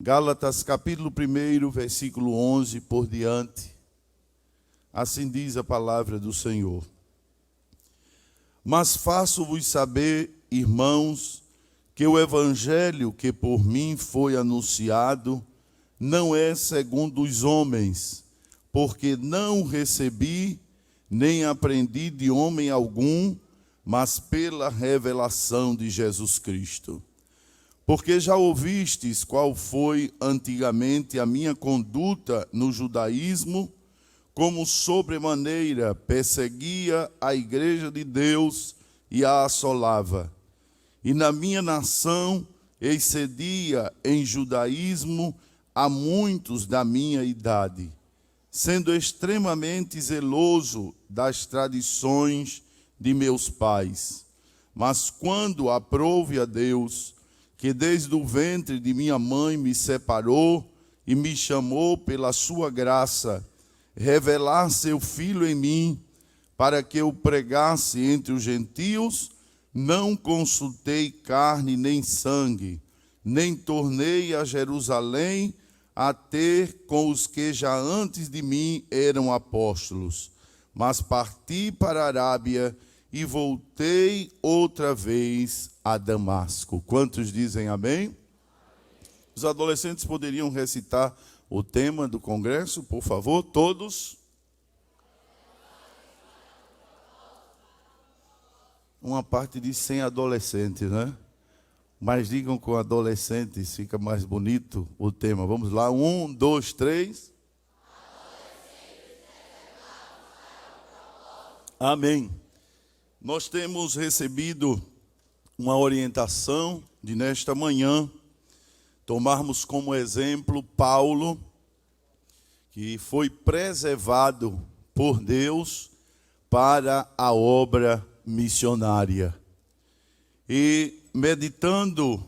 Gálatas capítulo 1, versículo 11 por diante. Assim diz a palavra do Senhor. Mas faço-vos saber, irmãos, que o evangelho que por mim foi anunciado não é segundo os homens, porque não recebi nem aprendi de homem algum, mas pela revelação de Jesus Cristo. Porque já ouvistes qual foi antigamente a minha conduta no judaísmo, como sobremaneira perseguia a igreja de Deus e a assolava. E na minha nação excedia em judaísmo a muitos da minha idade, sendo extremamente zeloso das tradições de meus pais. Mas quando aprouve a Deus, que desde o ventre de minha mãe me separou e me chamou pela sua graça, revelar seu Filho em mim, para que eu pregasse entre os gentios, não consultei carne nem sangue, nem tornei a Jerusalém a ter com os que já antes de mim eram apóstolos, mas parti para a Arábia e voltei outra vez a Damasco. Quantos dizem amém? Os adolescentes poderiam recitar o tema do congresso, por favor, todos? Uma parte diz sem adolescentes, né? Mas digam com adolescentes, fica mais bonito o tema. Vamos lá, 1, 2, 3. Amém. Nós temos recebido uma orientação de nesta manhã, tomarmos como exemplo Paulo, que foi preservado por Deus para a obra missionária. E meditando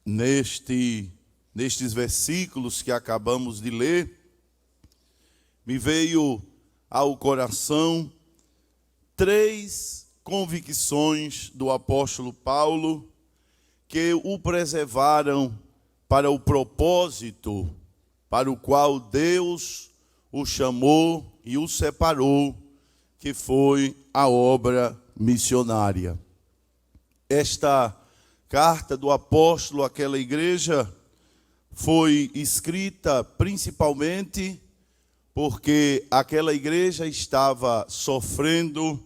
nestes versículos que acabamos de ler, me veio ao coração 3 convicções do apóstolo Paulo que o preservaram para o propósito para o qual Deus o chamou e o separou, que foi a obra missionária. Esta carta do apóstolo àquela igreja foi escrita principalmente porque aquela igreja estava sofrendo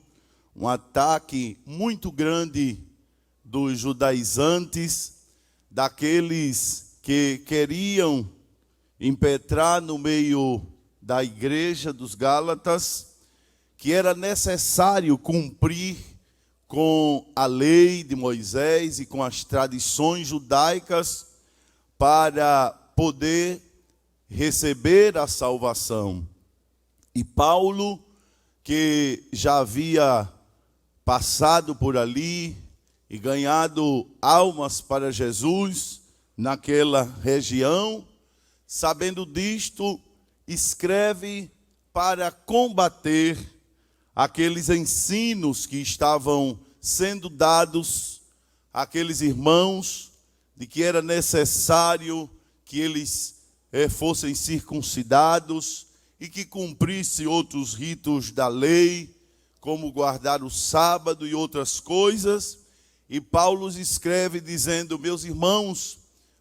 um ataque muito grande dos judaizantes, daqueles que queriam impetrar no meio da igreja dos Gálatas, que era necessário cumprir com a lei de Moisés e com as tradições judaicas para poder receber a salvação. E Paulo, que já havia passado por ali e ganhado almas para Jesus naquela região, sabendo disto, escreve para combater aqueles ensinos que estavam sendo dados àqueles irmãos, de que era necessário que eles fossem circuncidados e que cumprissem outros ritos da lei, como guardar o sábado e outras coisas. E Paulo escreve dizendo: meus irmãos,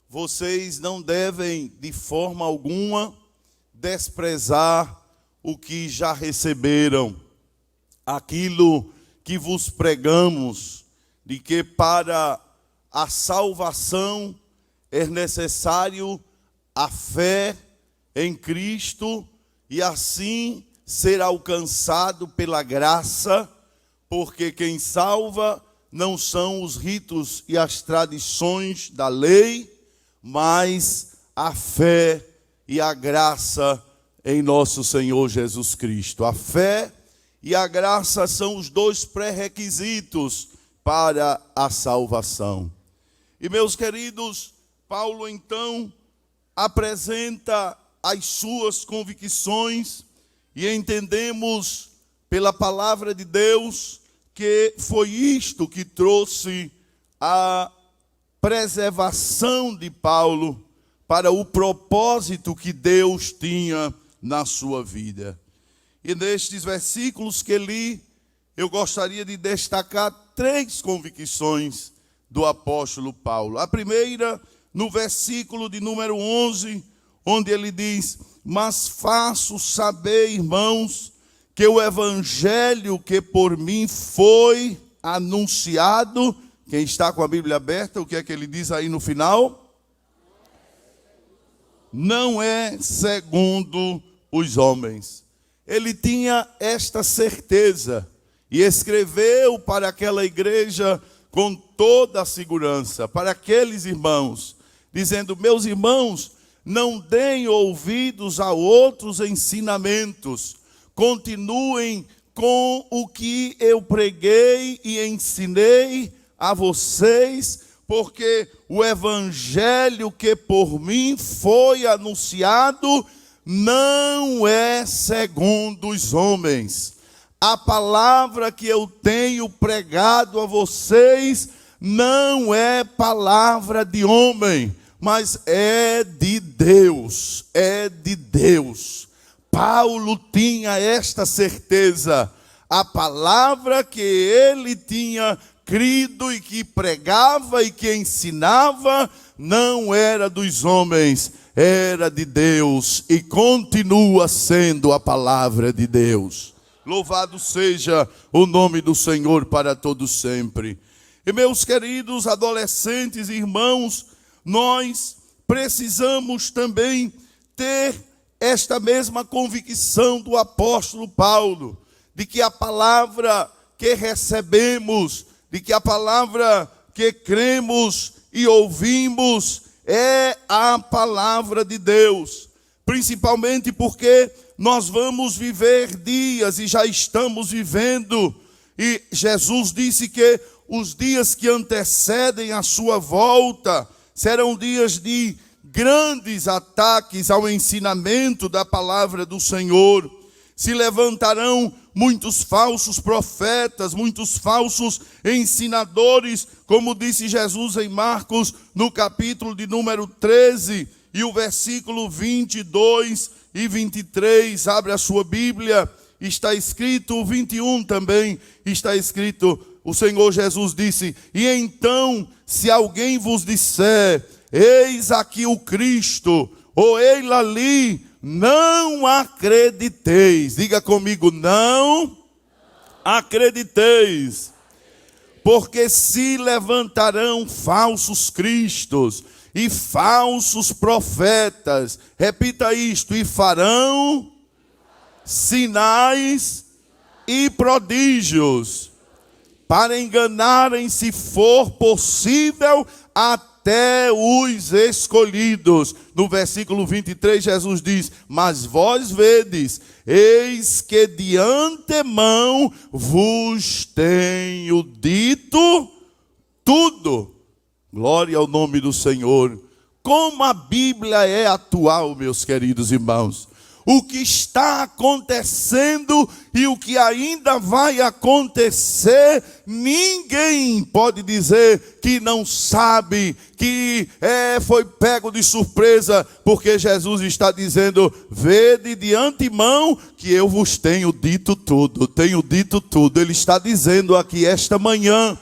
vocês não devem de forma alguma desprezar o que já receberam, aquilo que vos pregamos, de que para a salvação é necessário a fé em Cristo e assim ser alcançado pela graça, porque quem salva não são os ritos e as tradições da lei, mas a fé e a graça em nosso Senhor Jesus Cristo. A fé e a graça são os 2 pré-requisitos para a salvação. E meus queridos, Paulo então apresenta as suas convicções e entendemos pela palavra de Deus que foi isto que trouxe a preservação de Paulo para o propósito que Deus tinha na sua vida. E nestes versículos que li, eu gostaria de destacar 3 convicções do apóstolo Paulo. A primeira, no versículo de número 11, onde ele diz: mas faço saber, irmãos, que o evangelho que por mim foi anunciado. Quem está com a Bíblia aberta, o que é que ele diz aí no final? Não é segundo os homens. Ele tinha esta certeza e escreveu para aquela igreja com toda a segurança, para aqueles irmãos, dizendo: meus irmãos, não deem ouvidos a outros ensinamentos, continuem com o que eu preguei e ensinei a vocês, porque o evangelho que por mim foi anunciado não é segundo os homens. A palavra que eu tenho pregado a vocês não é palavra de homem, mas é de Deus, é de Deus. Paulo tinha esta certeza. A palavra que ele tinha crido e que pregava e que ensinava não era dos homens, era de Deus e continua sendo a palavra de Deus. Louvado seja o nome do Senhor para todos sempre. E meus queridos adolescentes e irmãos, nós precisamos também ter esta mesma convicção do apóstolo Paulo, de que a palavra que recebemos, de que a palavra que cremos e ouvimos é a palavra de Deus, principalmente porque nós vamos viver dias e já estamos vivendo, e Jesus disse que os dias que antecedem a sua volta serão dias de grandes ataques ao ensinamento da palavra do Senhor. Se levantarão muitos falsos profetas, muitos falsos ensinadores, como disse Jesus em Marcos, no capítulo de número 13, e o versículo 22 e 23, abre a sua Bíblia, está escrito, o 21 também, está escrito, o Senhor Jesus disse: e então, se alguém vos disser, eis aqui o Cristo, ou ele ali, não acrediteis. Diga comigo, não acrediteis. Porque se levantarão falsos cristos e falsos profetas, repita isto, e farão sinais e prodígios, para enganarem, se for possível, até os escolhidos. No versículo 23, Jesus diz: mas vós vedes, eis que de antemão vos tenho dito tudo. Glória ao nome do Senhor. Como a Bíblia é atual, meus queridos irmãos. O que está acontecendo e o que ainda vai acontecer, ninguém pode dizer que não sabe, que foi pego de surpresa, porque Jesus está dizendo: vede de antemão que eu vos tenho dito tudo, Ele está dizendo aqui esta manhã,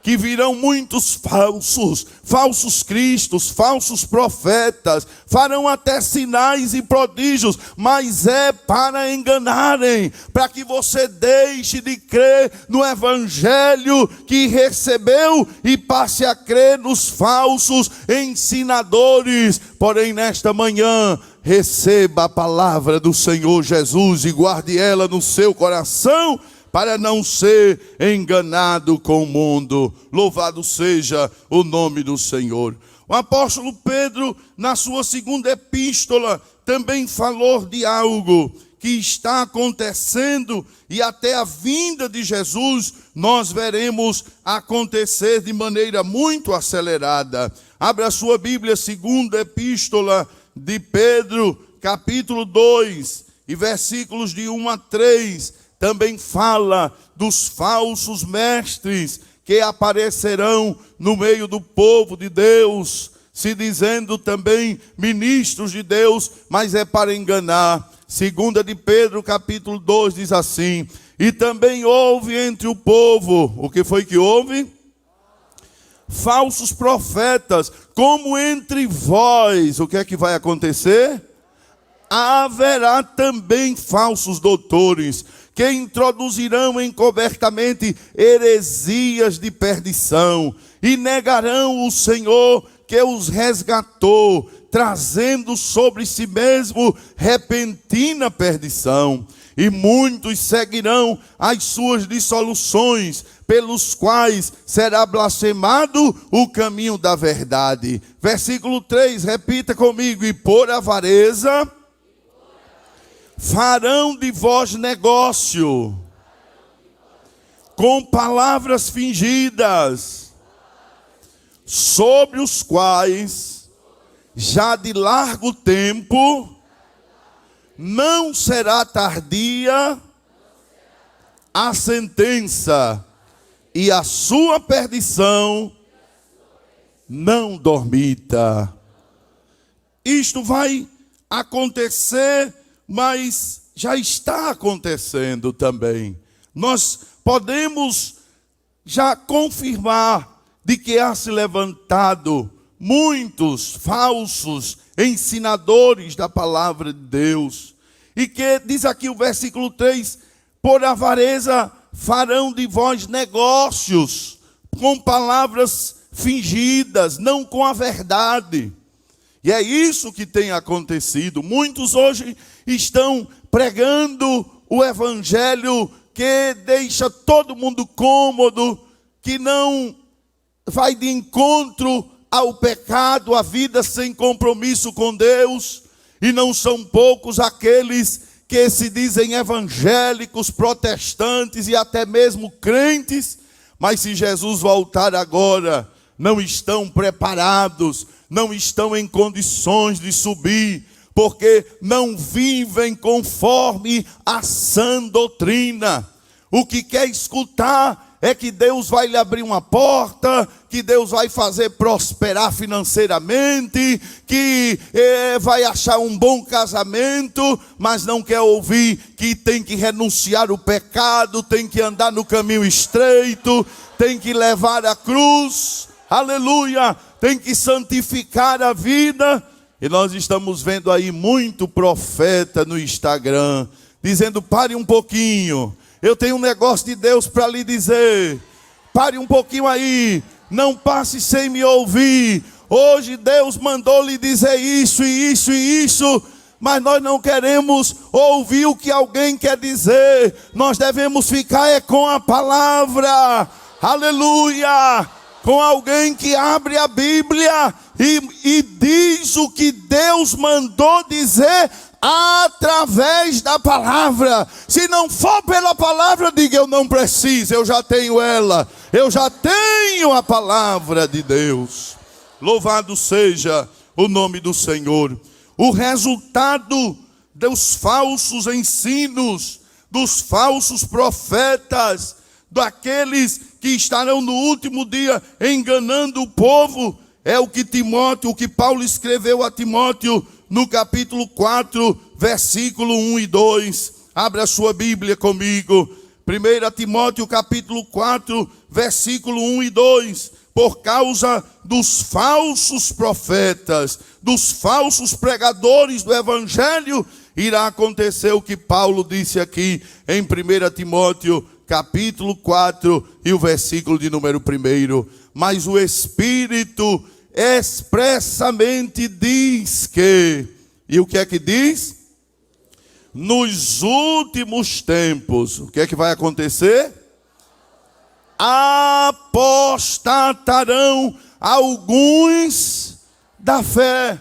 que virão muitos falsos cristos, falsos profetas, farão até sinais e prodígios, mas é para enganarem, para que você deixe de crer no evangelho que recebeu e passe a crer nos falsos ensinadores. Porém, nesta manhã, receba a palavra do Senhor Jesus e guarde ela no seu coração, para não ser enganado com o mundo. Louvado seja o nome do Senhor. O apóstolo Pedro, na sua segunda epístola, também falou de algo que está acontecendo, e até a vinda de Jesus nós veremos acontecer de maneira muito acelerada. Abra a sua Bíblia, segunda epístola de Pedro, capítulo 2, e versículos de 1 a 3, também fala dos falsos mestres que aparecerão no meio do povo de Deus, se dizendo também ministros de Deus, mas é para enganar. 2 de Pedro, capítulo 2, diz assim: e também houve entre o povo, o que foi que houve? Falsos profetas, como entre vós. O que é que vai acontecer? Haverá também falsos doutores, que introduzirão encobertamente heresias de perdição, e negarão o Senhor que os resgatou, trazendo sobre si mesmo repentina perdição. E muitos seguirão as suas dissoluções, pelos quais será blasfemado o caminho da verdade. Versículo 3, repita comigo: e por avareza farão de vós negócio, com palavras fingidas, sobre os quais já de largo tempo não será tardia a sentença, e a sua perdição não dormita. Isto vai acontecer, mas já está acontecendo também. Nós podemos já confirmar de que há se levantado muitos falsos ensinadores da palavra de Deus. E que diz aqui o versículo 3: por avareza farão de vós negócios, com palavras fingidas, não com a verdade. E é isso que tem acontecido. Muitos hoje estão pregando o evangelho que deixa todo mundo cômodo, que não vai de encontro ao pecado, à vida sem compromisso com Deus. E não são poucos aqueles que se dizem evangélicos, protestantes e até mesmo crentes, mas se Jesus voltar agora, não estão preparados, não estão em condições de subir, porque não vivem conforme a sã doutrina. O que quer escutar é que Deus vai lhe abrir uma porta, que Deus vai fazer prosperar financeiramente, que vai achar um bom casamento, mas não quer ouvir que tem que renunciar o pecado, tem que andar no caminho estreito, tem que levar a cruz, aleluia, tem que santificar a vida. E nós estamos vendo aí muito profeta no Instagram, dizendo: pare um pouquinho, eu tenho um negócio de Deus para lhe dizer. Pare um pouquinho aí, não passe sem me ouvir. Hoje Deus mandou lhe dizer isso e isso e isso, mas nós não queremos ouvir o que alguém quer dizer. Nós devemos ficar com a palavra, aleluia, com alguém que abre a Bíblia e diz o que Deus mandou dizer através da palavra. Se não for pela palavra, diga: eu não preciso, eu já tenho ela, eu já tenho a palavra de Deus. Louvado seja o nome do Senhor. O resultado dos falsos ensinos, dos falsos profetas, daqueles que estarão no último dia enganando o povo, é o que Paulo escreveu a Timóteo no capítulo 4, versículo 1 e 2. Abra a sua Bíblia comigo. 1 Timóteo capítulo 4, versículo 1 e 2. Por causa dos falsos profetas, dos falsos pregadores do evangelho, irá acontecer o que Paulo disse aqui em 1 Timóteo capítulo 4 e o versículo de número 1. Mas o Espírito expressamente diz que, e o que é que diz? Nos últimos tempos, o que é que vai acontecer? Apostatarão alguns da fé.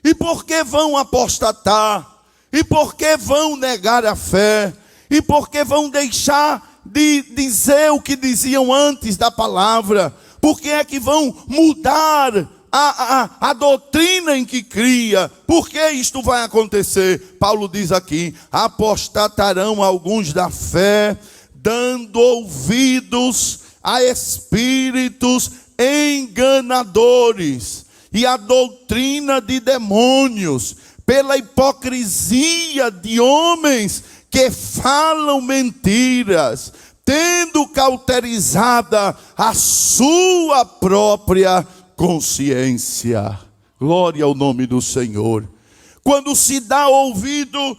E por que vão apostatar? E por que vão negar a fé? E por que vão deixar de dizer o que diziam antes da palavra? Por que é que vão mudar a doutrina em que cria? Por que isto vai acontecer? Paulo diz aqui: apostatarão alguns da fé, dando ouvidos a espíritos enganadores, e a doutrina de demônios, pela hipocrisia de homens que falam mentiras, tendo cauterizada a sua própria consciência. Glória ao nome do Senhor. Quando se dá ouvido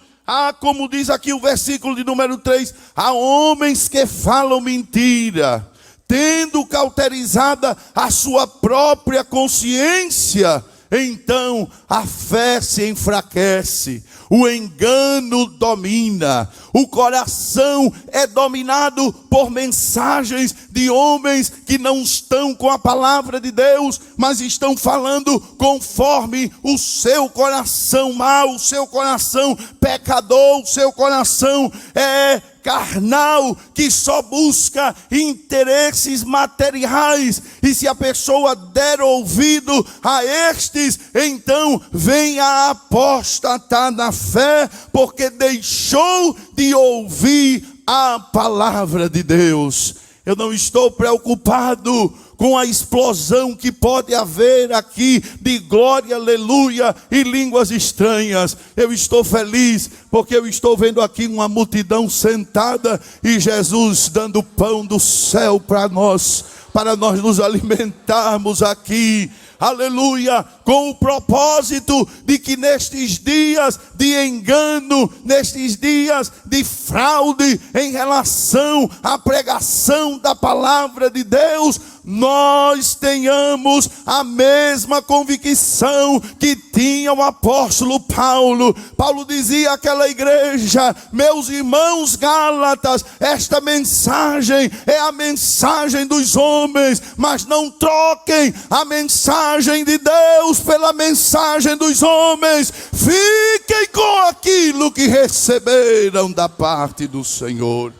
como diz aqui o versículo de número 3, há homens que falam mentira, tendo cauterizada a sua própria consciência, então a fé se enfraquece, o engano domina, o coração é dominado por mensagens de homens que não estão com a palavra de Deus, mas estão falando conforme o seu coração mau, o seu coração pecador, o seu coração carnal, que só busca interesses materiais. E se a pessoa der ouvido a estes, então vem a apostatar na fé, porque deixou de ouvir a palavra de Deus. Eu não estou preocupado com a explosão que pode haver aqui de glória, aleluia, e línguas estranhas. Eu estou feliz porque eu estou vendo aqui uma multidão sentada e Jesus dando pão do céu para nós nos alimentarmos aqui. Aleluia, com o propósito de que nestes dias de engano, nestes dias de fraude em relação à pregação da palavra de Deus, nós tenhamos a mesma convicção que tinha o apóstolo Paulo. Paulo dizia àquela igreja: meus irmãos Gálatas, esta mensagem é a mensagem dos homens, mas não troquem a mensagem de Deus pela mensagem dos homens. Fiquem com aquilo que receberam da parte do Senhor.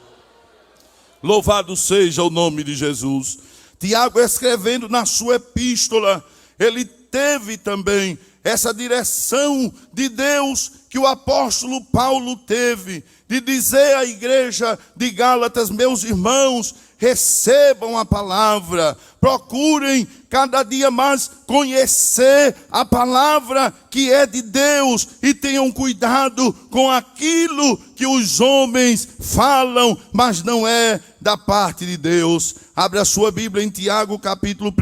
Louvado seja o nome de Jesus. Tiago, escrevendo na sua epístola, ele teve também essa direção de Deus que o apóstolo Paulo teve, de dizer à igreja de Gálatas: meus irmãos, recebam a palavra, procurem cada dia mais conhecer a palavra que é de Deus, e tenham cuidado com aquilo que os homens falam, mas não é da parte de Deus. Abra a sua Bíblia em Tiago capítulo 1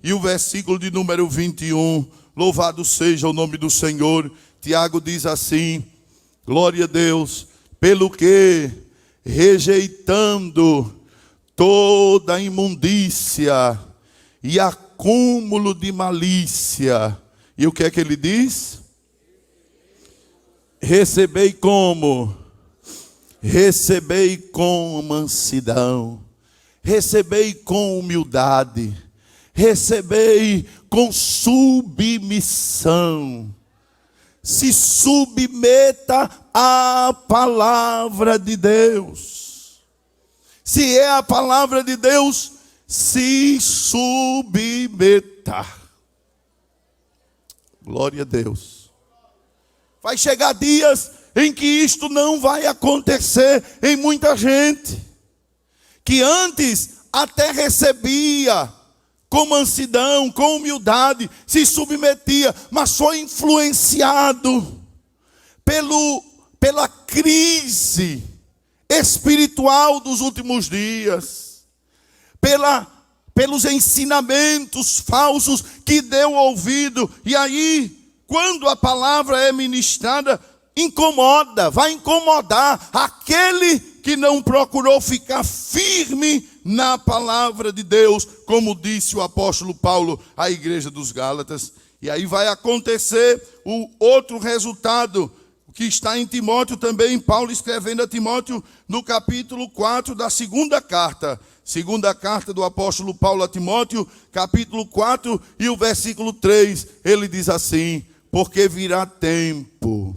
e o versículo de número 21. Louvado seja o nome do Senhor. Tiago diz assim: glória a Deus, pelo que, rejeitando toda imundícia e acúmulo de malícia. E o que é que ele diz? Recebei como? Recebei com mansidão, recebei com humildade, recebei com submissão. Se submeta à palavra de Deus. Se é a palavra de Deus, se submeta. Glória a Deus. Vai chegar dias em que isto não vai acontecer em muita gente, que antes até recebia com mansidão, com humildade, se submetia, mas foi influenciado pela crise espiritual dos últimos dias, pelos ensinamentos falsos que deu ouvido. E aí, quando a palavra é ministrada, vai incomodar aquele que não procurou ficar firme na palavra de Deus, como disse o apóstolo Paulo à igreja dos Gálatas. E aí vai acontecer o outro resultado, que está em Timóteo também, Paulo escrevendo a Timóteo no capítulo 4 da segunda carta do apóstolo Paulo a Timóteo, capítulo 4 e o versículo 3, ele diz assim: porque virá tempo.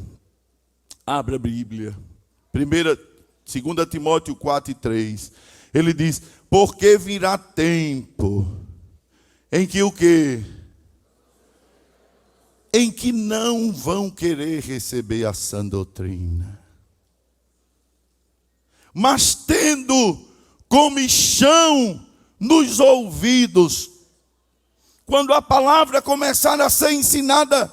Abra a Bíblia, 2 Timóteo 4 e 3, ele diz: porque virá tempo em que o quê? Em que não vão querer receber a sã doutrina, mas tendo comichão nos ouvidos, quando a palavra começar a ser ensinada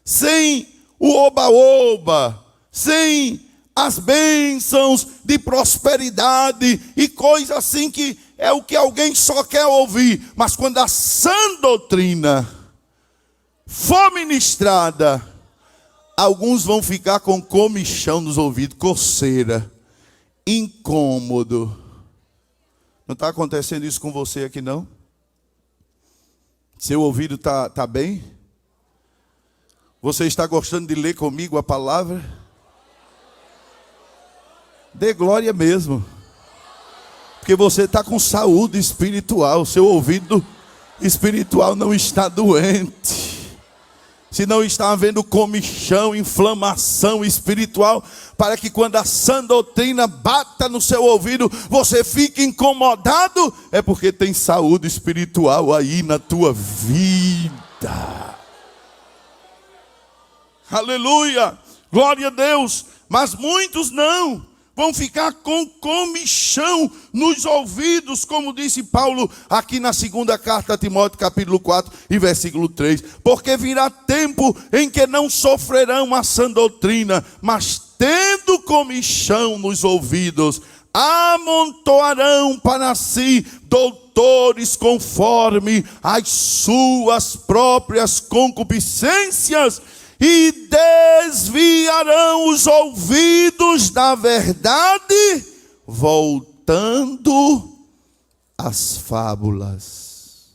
sem o oba-oba, sem as bênçãos de prosperidade e coisa assim que é o que alguém só quer ouvir, mas quando a sã doutrina for ministrada, alguns vão ficar com comichão nos ouvidos, coceira, incômodo. Não está acontecendo isso com você aqui não? Seu ouvido está bem? Você está gostando de ler comigo a palavra? Dê glória mesmo. Porque você está com saúde espiritual. Seu ouvido espiritual não está doente. Se não está havendo comichão, inflamação espiritual, para que quando a sã doutrina bata no seu ouvido, você fique incomodado, é porque tem saúde espiritual aí na tua vida. Aleluia, glória a Deus. Mas muitos não, vão ficar com comichão nos ouvidos, como disse Paulo aqui na segunda carta a Timóteo, capítulo 4 e versículo 3. Porque virá tempo em que não sofrerão a sã doutrina, mas tendo comichão nos ouvidos, amontoarão para si doutores conforme as suas próprias concupiscências, e desviarão os ouvidos da verdade, voltando às fábulas,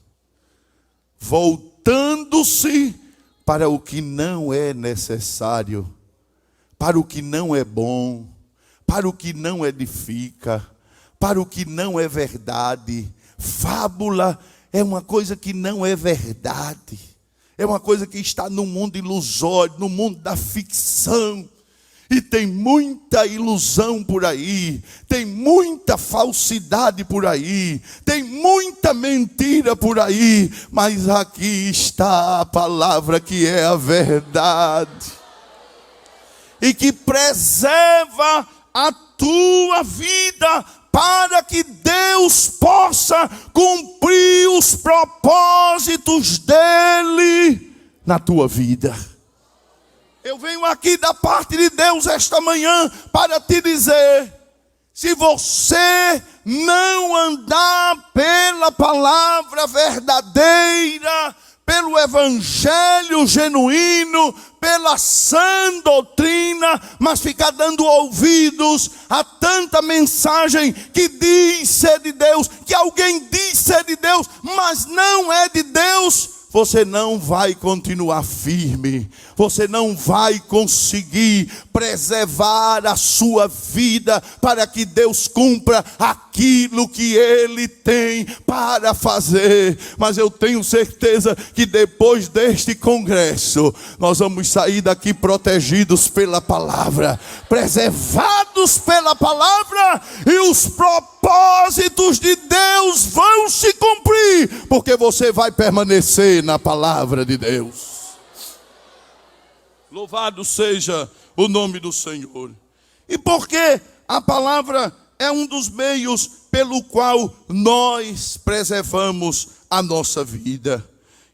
voltando-se para o que não é necessário, para o que não é bom, para o que não edifica, para o que não é verdade. Fábula é uma coisa que não é verdade. É uma coisa que está no mundo ilusório, no mundo da ficção. E tem muita ilusão por aí, tem muita falsidade por aí, tem muita mentira por aí. Mas aqui está a palavra que é a verdade. E que preserva a tua vida, para que Deus possa cumprir os propósitos dele na tua vida. Eu venho aqui da parte de Deus esta manhã para te dizer: se você não andar pela palavra verdadeira, pelo evangelho genuíno, pela sã doutrina, mas ficar dando ouvidos a tanta mensagem que diz ser de Deus, que alguém diz ser de Deus, mas não é de Deus, você não vai continuar firme, você não vai conseguir preservar a sua vida para que Deus cumpra aquilo que Ele tem para fazer. Mas eu tenho certeza que depois deste congresso, nós vamos sair daqui protegidos pela palavra, preservados pela palavra, e os propósitos de Deus vão se cumprir, porque você vai permanecer na palavra de Deus. Louvado seja o nome do Senhor. E porque a palavra é um dos meios pelo qual nós preservamos a nossa vida.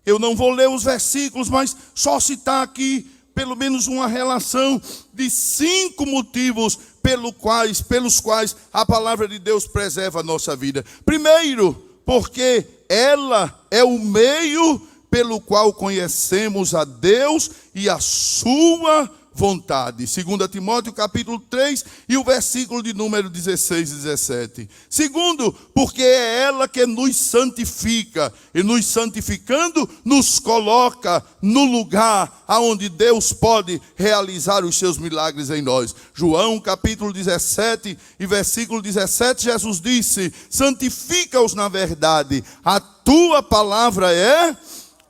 Eu não vou ler os versículos, mas só citar aqui pelo menos uma relação de 5 motivos pelos quais a palavra de Deus preserva a nossa vida. Primeiro, porque ela é o meio pelo qual conhecemos a Deus e a sua vontade. 2 Timóteo capítulo 3 e o versículo de número 16 e 17. Segundo, porque é ela que nos santifica, e nos santificando nos coloca no lugar aonde Deus pode realizar os seus milagres em nós. João capítulo 17 e versículo 17, Jesus disse: santifica-os na verdade, a tua palavra é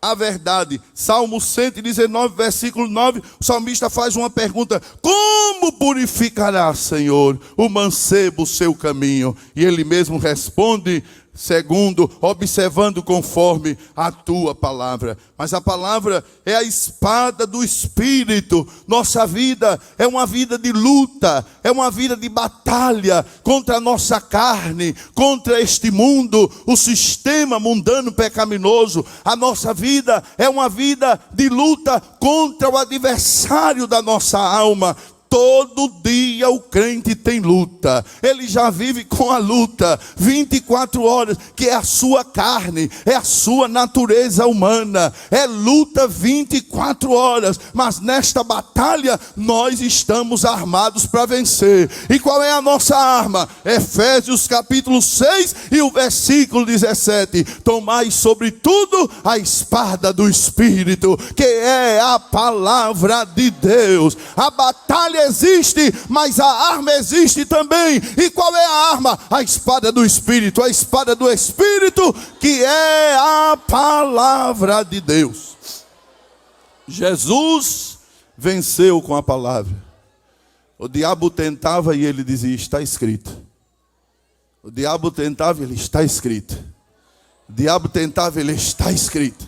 a verdade. Salmo 119, versículo 9, o salmista faz uma pergunta: como purificará, Senhor, o mancebo o seu caminho? E ele mesmo responde segundo, observando conforme a tua palavra. Mas a palavra é a espada do Espírito. Nossa vida é uma vida de luta, é uma vida de batalha contra a nossa carne, contra este mundo, o sistema mundano pecaminoso. A nossa vida é uma vida de luta contra o adversário da nossa alma. Todo dia o crente tem luta. Ele já vive com a luta 24 horas, que é a sua carne, é a sua natureza humana. É luta 24 horas. Mas nesta batalha nós estamos armados para vencer. E qual é a nossa arma? Efésios capítulo 6 e o versículo 17. Tomai sobretudo a espada do Espírito, que é a palavra de Deus. A batalha existe, mas a arma existe também. E qual é a arma? A espada do Espírito. A espada do Espírito, que é a palavra de Deus. Jesus venceu com a palavra. O diabo tentava e ele dizia: está escrito. O diabo tentava e ele: está escrito. O diabo tentava e ele: está escrito.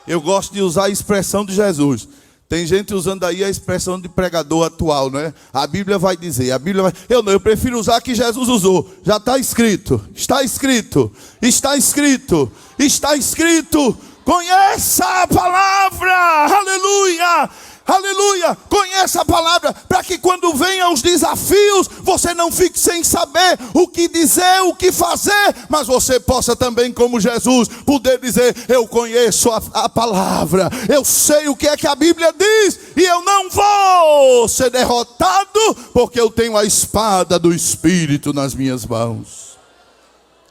Eu gosto de usar a expressão de Jesus. Tem gente usando aí a expressão de pregador atual, não é? A Bíblia vai dizer, a Bíblia vai... Eu prefiro usar a que Jesus usou. Já está escrito, está escrito, está escrito, está escrito. Conheça a palavra, aleluia, aleluia. Conheça a palavra, para que quando venham os desafios, você não fique sem saber o que dizer, o que fazer, mas você possa também, como Jesus, poder dizer: eu conheço a palavra, eu sei o que é que a Bíblia diz, e eu não vou ser derrotado, porque eu tenho a espada do Espírito nas minhas mãos.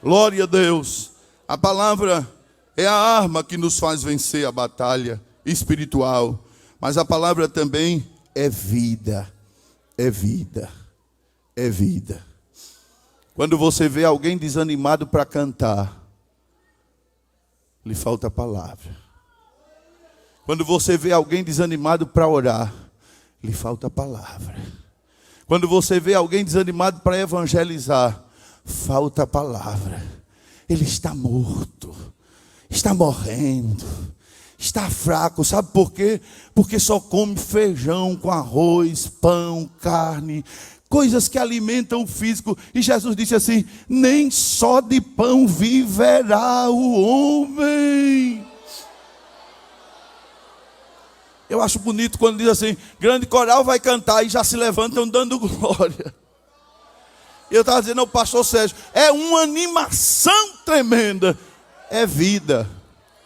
Glória a Deus. A palavra é a arma que nos faz vencer a batalha espiritual. Mas a palavra também é vida, é vida, é vida. Quando você vê alguém desanimado para cantar, lhe falta a palavra. Quando você vê alguém desanimado para orar, lhe falta a palavra. Quando você vê alguém desanimado para evangelizar, falta a palavra. Ele está morto, está morrendo, está fraco. Sabe por quê? Porque só come feijão com arroz, pão, carne, coisas que alimentam o físico. E Jesus disse assim: nem só de pão viverá o homem. Eu acho bonito quando diz assim: grande coral vai cantar, e já se levantam dando glória. Eu estava dizendo ao pastor Sérgio, é uma animação tremenda. É vida,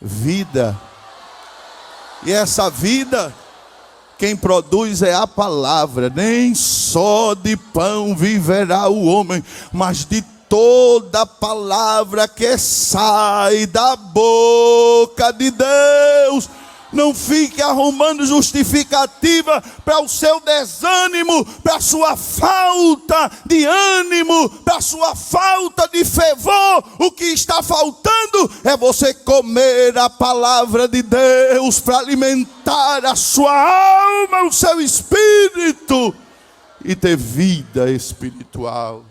vida. E essa vida, quem produz é a palavra. Nem só de pão viverá o homem, mas de toda palavra que sai da boca de Deus. Não fique arrumando justificativa para o seu desânimo, para a sua falta de ânimo, para a sua falta de fervor. O que está faltando é você comer a palavra de Deus para alimentar a sua alma, o seu espírito e ter vida espiritual.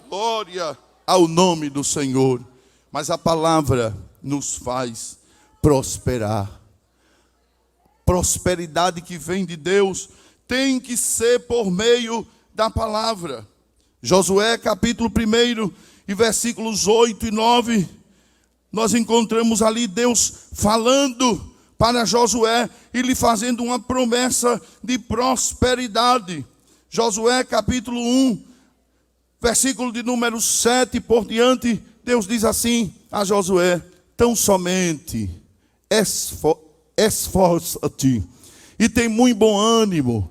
Glória ao nome do Senhor. Mas a palavra nos faz prosperar. Prosperidade que vem de Deus tem que ser por meio da palavra. Josué capítulo 1 e versículos 8 e 9, nós encontramos ali Deus falando para Josué e lhe fazendo uma promessa de prosperidade. Josué capítulo 1, versículo de número 7 por diante, Deus diz assim a Josué: tão somente esforça-te e tem muito bom ânimo,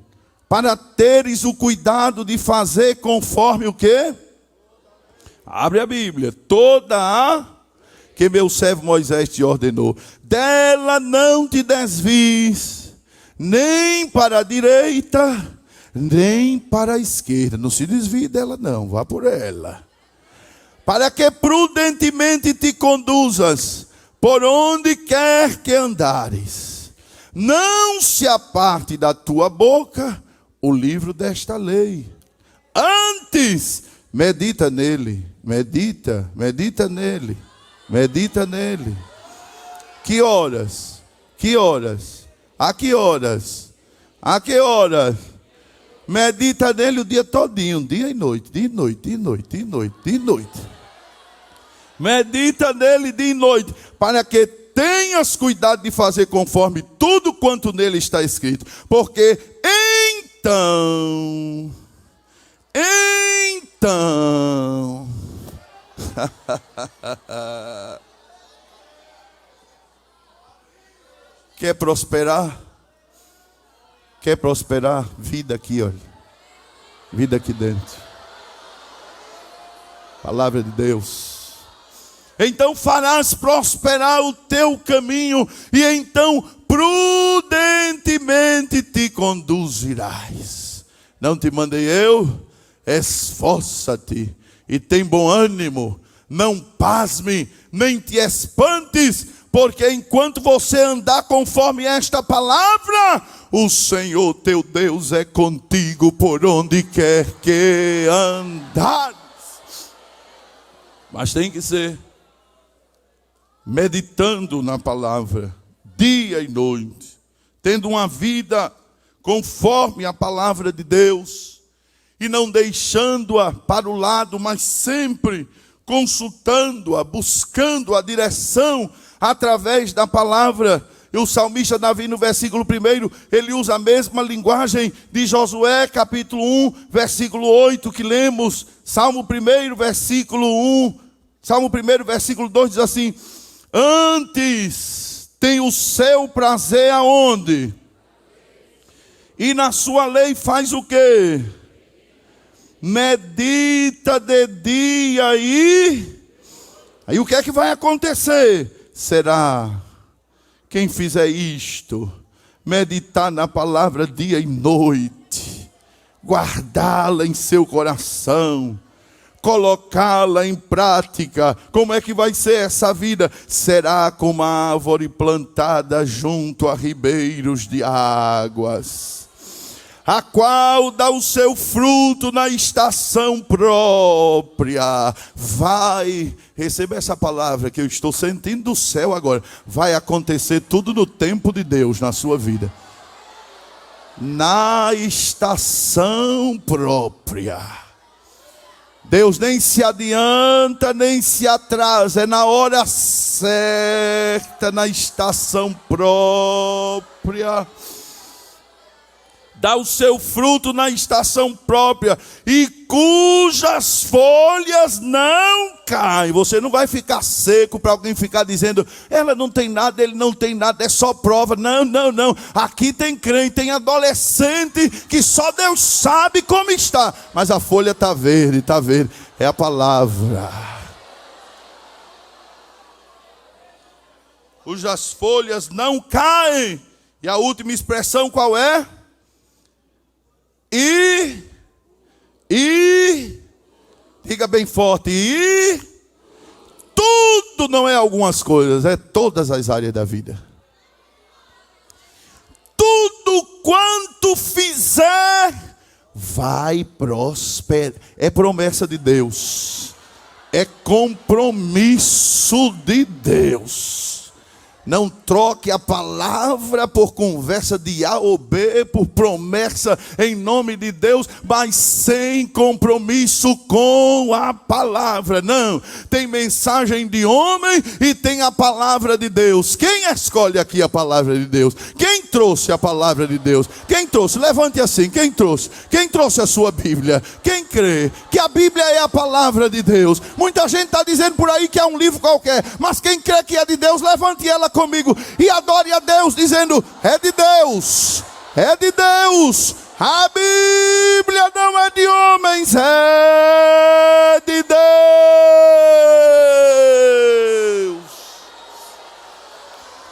para teres o cuidado de fazer conforme o quê? Abre a Bíblia. Toda a que meu servo Moisés te ordenou. Dela não te desvies, nem para a direita, nem para a esquerda. Não se desvie dela não, vá por ela. Para que prudentemente te conduzas por onde quer que andares. Não se aparte da tua boca o livro desta lei. Antes, medita nele medita nele, medita nele. Que horas? Que horas? A que horas? A que horas? Medita nele o dia todinho, dia e noite, dia e noite, dia e noite, dia e noite, dia e noite. Medita nele dia e noite, para que tenhas cuidado de fazer conforme tudo quanto nele está escrito. Porque então, quer prosperar? Quer prosperar? Vida aqui, olha. Vida aqui dentro. Palavra de Deus. Então farás prosperar o teu caminho, e então prudentemente te conduzirás. Não te mandei eu? Esforça-te e tem bom ânimo. Não pasme, nem te espantes, porque enquanto você andar conforme esta palavra, o Senhor teu Deus é contigo por onde quer que andares. Mas tem que ser meditando na palavra, dia e noite, tendo uma vida conforme a palavra de Deus, e não deixando-a para o lado, mas sempre consultando-a, buscando a direção através da palavra. E o salmista Davi, no versículo 1, ele usa a mesma linguagem de Josué, capítulo 1, versículo 8, que lemos. Salmo 1, versículo 1, Salmo 1, versículo 2, diz assim: antes tem o seu prazer aonde? E na sua lei faz o quê? Medita de dia e... Aí o que é que vai acontecer? Será... Quem fizer isto, meditar na palavra dia e noite, guardá-la em seu coração, colocá-la em prática, como é que vai ser essa vida? Será como a árvore plantada junto a ribeiros de águas, a qual dá o seu fruto na estação própria. Vai receber essa palavra que eu estou sentindo do céu agora. Vai acontecer tudo no tempo de Deus na sua vida. Na estação própria. Deus nem se adianta, nem se atrasa. É na hora certa, na estação própria. Dá o seu fruto na estação própria, e cujas folhas não caem. Você não vai ficar seco para alguém ficar dizendo, ela não tem nada, ele não tem nada, é só prova. Não, não, não. Aqui tem crente, tem adolescente que só Deus sabe como está, mas a folha está verde, está verde. É a palavra. Cujas folhas não caem. E a última expressão qual é? Diga bem forte, tudo não é algumas coisas, é todas as áreas da vida. Tudo quanto fizer, vai prosperar. É promessa de Deus, é compromisso de Deus. Não troque a palavra por conversa de A ou B, por promessa em nome de Deus, mas sem compromisso com a palavra. Não, tem mensagem de homem e tem a palavra de Deus. Quem escolhe aqui a palavra de Deus? Quem trouxe a palavra de Deus? Quem trouxe? Levante assim, quem trouxe? Quem trouxe a sua Bíblia? Quem crê que a Bíblia é a palavra de Deus? Muita gente está dizendo por aí que é um livro qualquer, mas quem crê que é de Deus, levante ela comigo e adore a Deus, dizendo, é de Deus, é de Deus. A Bíblia não é de homens, é de Deus.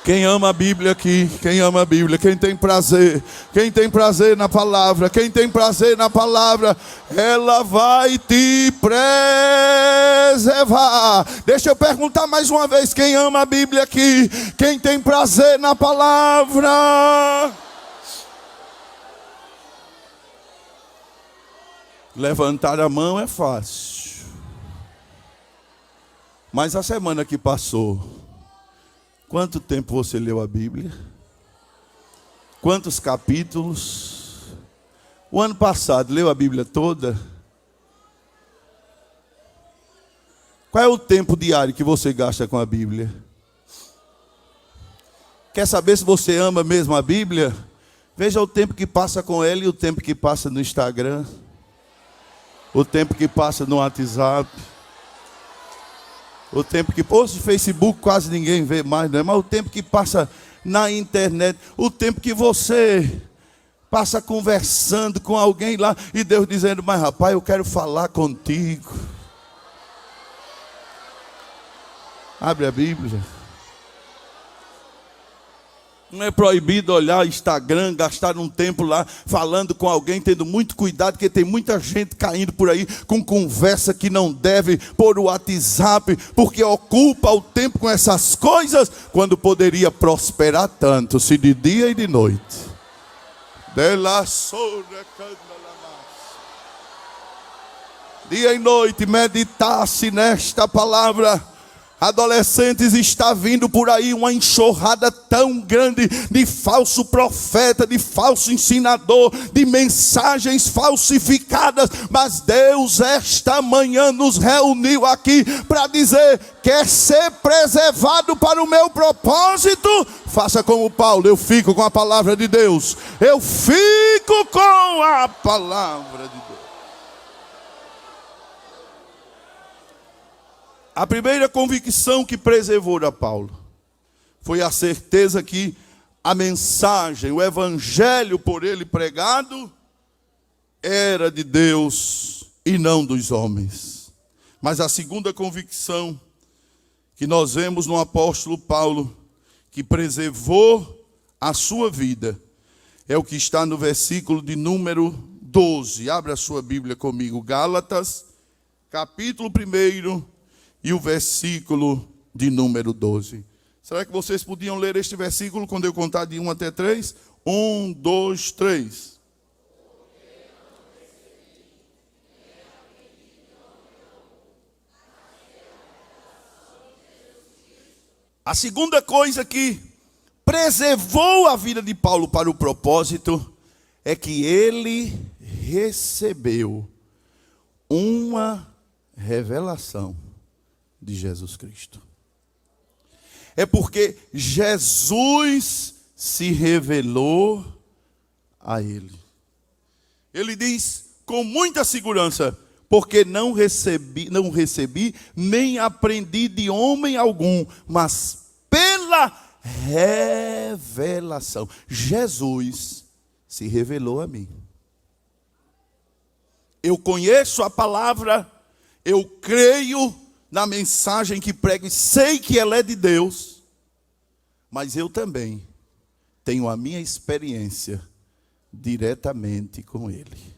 Quem ama a Bíblia aqui? Quem ama a Bíblia? Quem tem prazer na palavra, quem tem prazer na palavra, ela vai te preservar. Deixa eu perguntar mais uma vez, quem ama a Bíblia aqui? Quem tem prazer na palavra? Levantar a mão é fácil. Mas a semana que passou, quanto tempo você leu a Bíblia? Quantos capítulos? O ano passado, leu a Bíblia toda? Qual é o tempo diário que você gasta com a Bíblia? Quer saber se você ama mesmo a Bíblia? Veja o tempo que passa com ela e o tempo que passa no Instagram. O tempo que passa no WhatsApp. O tempo que... Pô, o Facebook quase ninguém vê mais, não é? Mas o tempo que passa na internet. O tempo que você passa conversando com alguém lá. E Deus dizendo, mas rapaz, eu quero falar contigo. Abre a Bíblia. Não é proibido olhar Instagram, gastar um tempo lá falando com alguém, tendo muito cuidado, porque tem muita gente caindo por aí com conversa que não deve, por WhatsApp, porque ocupa o tempo com essas coisas, quando poderia prosperar tanto, se de dia e de noite. Dia e noite meditasse nesta palavra. Adolescentes, está vindo por aí uma enxurrada tão grande de falso profeta, de falso ensinador, de mensagens falsificadas. Mas Deus esta manhã nos reuniu aqui para dizer: quer ser preservado para o meu propósito? Faça como Paulo, eu fico com a palavra de Deus. Eu fico com a palavra de Deus. A primeira convicção que preservou a Paulo foi a certeza que a mensagem, o evangelho por ele pregado, era de Deus e não dos homens. Mas a segunda convicção que nós vemos no apóstolo Paulo, que preservou a sua vida, é o que está no versículo de número 12. Abra a sua Bíblia comigo, Gálatas, capítulo 1, e o versículo de número 12. Será que vocês podiam ler este versículo quando eu contar de 1 até 3? 1, 2, 3. A segunda coisa que preservou a vida de Paulo para o propósito é que ele recebeu uma revelação de Jesus Cristo. É porque Jesus se revelou a ele. Ele diz com muita segurança: porque não recebi nem aprendi de homem algum, mas pela revelação. Jesus se revelou a mim. Eu conheço a palavra, eu creio na mensagem que prego e sei que ela é de Deus, mas eu também tenho a minha experiência diretamente com Ele.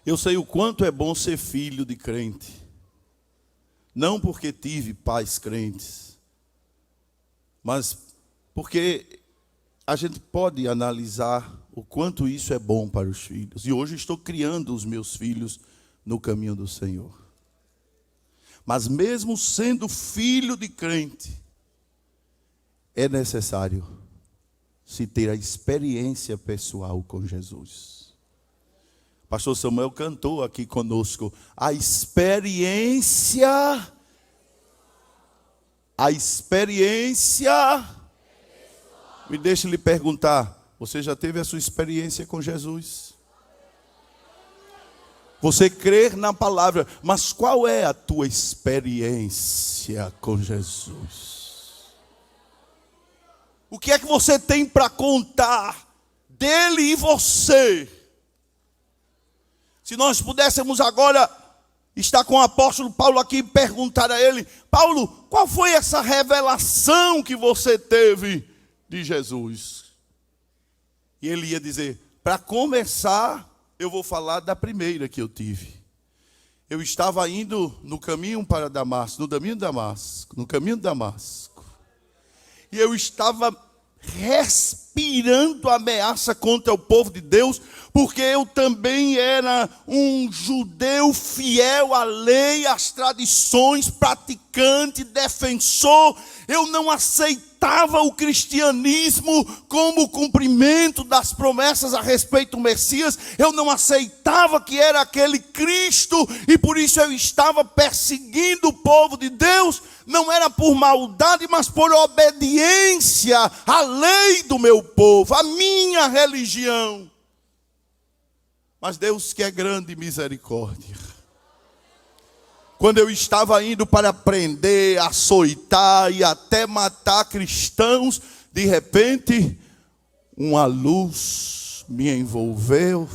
Eu sei o quanto é bom ser filho de crente, não porque tive pais crentes, mas porque a gente pode analisar o quanto isso é bom para os filhos. E hoje estou criando os meus filhos no caminho do Senhor. Mas mesmo sendo filho de crente, é necessário se ter a experiência pessoal com Jesus. Pastor Samuel cantou aqui conosco a experiência. Me deixe lhe perguntar, você já teve a sua experiência com Jesus? Você crer na palavra, mas qual é a tua experiência com Jesus? O que é que você tem para contar dele e você? Se nós pudéssemos agora estar com o apóstolo Paulo aqui e perguntar a ele: Paulo, qual foi essa revelação que você teve de Jesus? E ele ia dizer: para começar, eu vou falar da primeira que eu tive. Eu estava indo no caminho para Damasco, no caminho de Damasco. E eu estava respirando ameaça contra o povo de Deus, porque eu também era um judeu fiel à lei, às tradições, praticante, defensor. Eu não aceitava o cristianismo como cumprimento das promessas a respeito do Messias. Eu não aceitava que era aquele Cristo, e por isso eu estava perseguindo o povo de Deus. Não era por maldade, mas por obediência à lei do meu povo, à minha religião. Mas Deus, que é grande em misericórdia, quando eu estava indo para prender, açoitar e até matar cristãos, de repente, uma luz me envolveu.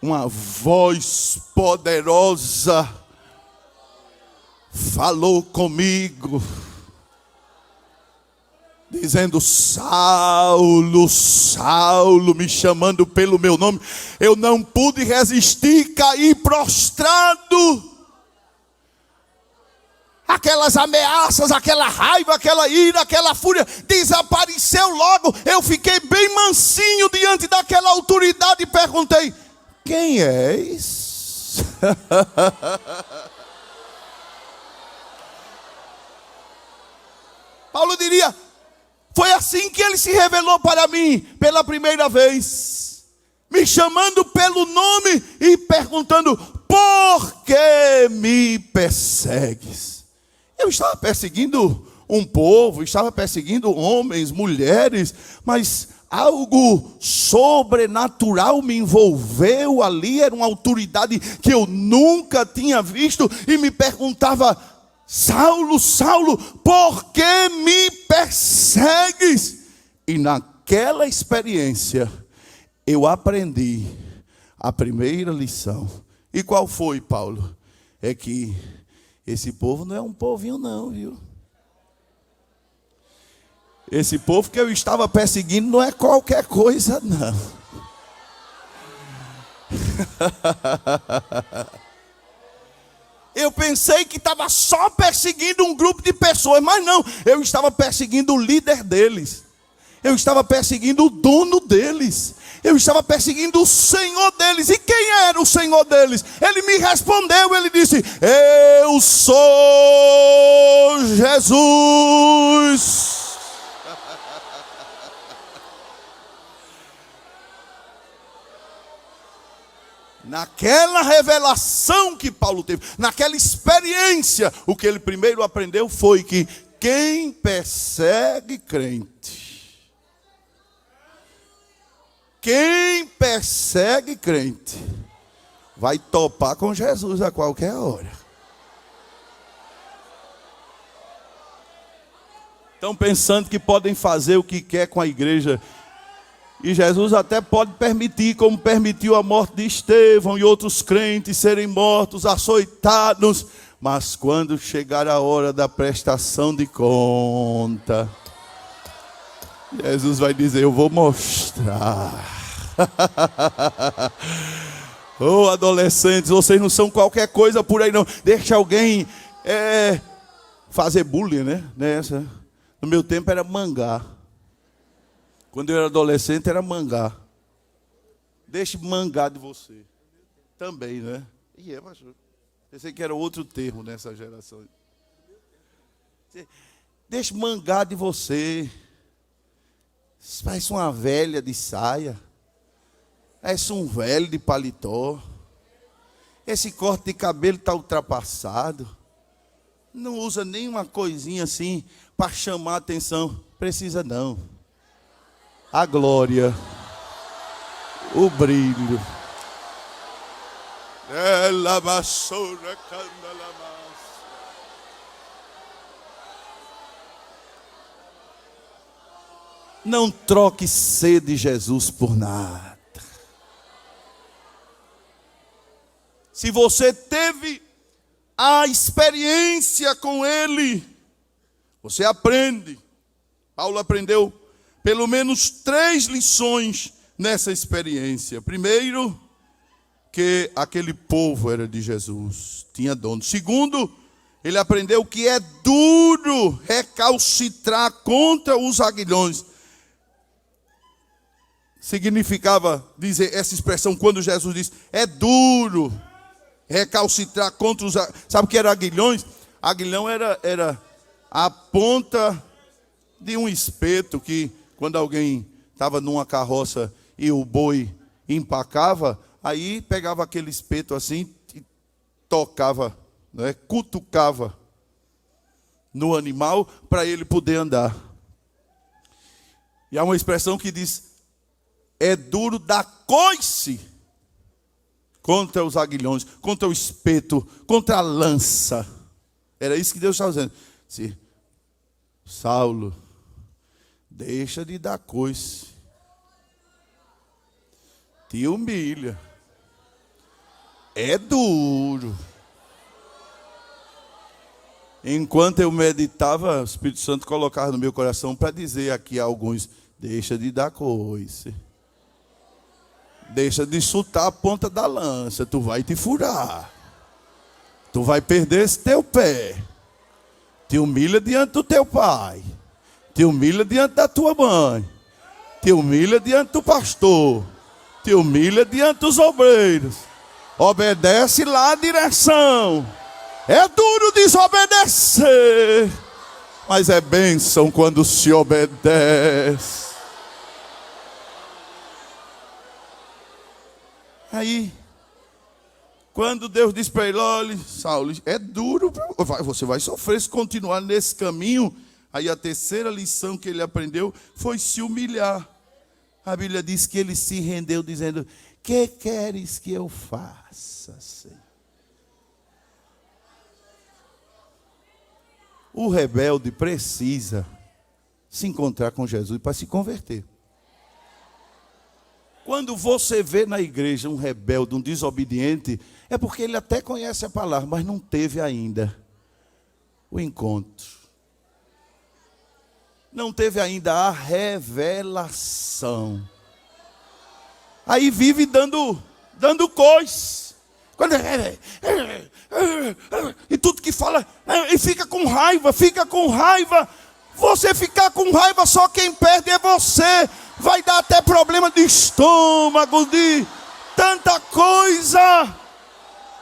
Uma voz poderosa falou comigo, dizendo: Saulo, Saulo, me chamando pelo meu nome. Eu não pude resistir, caí prostrado. Aquelas ameaças, aquela raiva, aquela ira, aquela fúria desapareceu logo. Eu fiquei bem mansinho diante daquela autoridade e perguntei: quem és? Paulo diria: foi assim que ele se revelou para mim pela primeira vez, me chamando pelo nome e perguntando: por que me persegues? Eu estava perseguindo um povo, estava perseguindo homens, mulheres, mas algo sobrenatural me envolveu ali. Era uma autoridade que eu nunca tinha visto e me perguntava: Saulo, Saulo, por que me persegues? E naquela experiência eu aprendi a primeira lição. E qual foi, Paulo? É que esse povo não é um povinho não, viu? Esse povo que eu estava perseguindo não é qualquer coisa, não. Eu pensei que estava só perseguindo um grupo de pessoas, mas não. Eu estava perseguindo o líder deles. Eu estava perseguindo o dono deles. Eu estava perseguindo o Senhor deles. E quem era o Senhor deles? Ele me respondeu, ele disse: eu sou Jesus. Naquela revelação que Paulo teve, naquela experiência, o que ele primeiro aprendeu foi que quem persegue crente, vai topar com Jesus a qualquer hora. Estão pensando que podem fazer o que quer com a igreja. E Jesus até pode permitir, como permitiu a morte de Estevão e outros crentes serem mortos, açoitados. Mas quando chegar a hora da prestação de conta, Jesus vai dizer: eu vou mostrar. Oh, adolescentes, vocês não são qualquer coisa por aí não. Deixa alguém fazer bullying, né? Nessa. No meu tempo era mangá. Quando eu era adolescente era mangá. Deixe mangá de você. Também, né? E pastor. Pensei que era outro termo nessa geração. Deixe mangá de você. Parece uma velha de saia. Parece um velho de paletó. Esse corte de cabelo está ultrapassado. Não usa nenhuma coisinha assim para chamar a atenção. Precisa não. A glória, o brilho. Não troque ser de Jesus por nada. Se você teve a experiência com Ele, você aprende. Paulo aprendeu pelo menos 3 lições nessa experiência. Primeiro, que aquele povo era de Jesus, tinha dono. Segundo, Ele aprendeu que é duro recalcitrar contra os aguilhões. Significava dizer essa expressão quando Jesus disse, é duro recalcitrar contra os aguilhões. Sabe o que era aguilhões? Aguilhão era a ponta de um espeto que quando alguém estava numa carroça e o boi empacava, aí pegava aquele espeto assim e tocava, né, cutucava no animal para ele poder andar. E há uma expressão que diz, é duro dar coice contra os aguilhões, contra o espeto, contra a lança. Era isso que Deus estava dizendo. Se Saulo, deixa de dar coice. Te humilha. É duro. Enquanto eu meditava, o Espírito Santo colocava no meu coração para dizer aqui a alguns, deixa de dar coice. Deixa de chutar a ponta da lança, tu vai te furar. Tu vai perder esse teu pé. Te humilha diante do teu pai. Te humilha diante da tua mãe. Te humilha diante do pastor. Te humilha diante dos obreiros. Obedece lá a direção. É duro desobedecer, mas é bênção quando se obedece. Aí, quando Deus diz para ele, olha, Saulo, é duro, você vai sofrer se continuar nesse caminho. Aí a terceira lição que ele aprendeu foi se humilhar. A Bíblia diz que ele se rendeu dizendo, que queres que eu faça, Senhor? O rebelde precisa se encontrar com Jesus para se converter. Quando você vê na igreja um rebelde, um desobediente, é porque ele até conhece a palavra, mas não teve ainda o encontro. Não teve ainda a revelação. Aí vive dando coice. E tudo que fala, e fica com raiva. Você ficar com raiva, só quem perde é você. Vai dar até problema de estômago, de tanta coisa.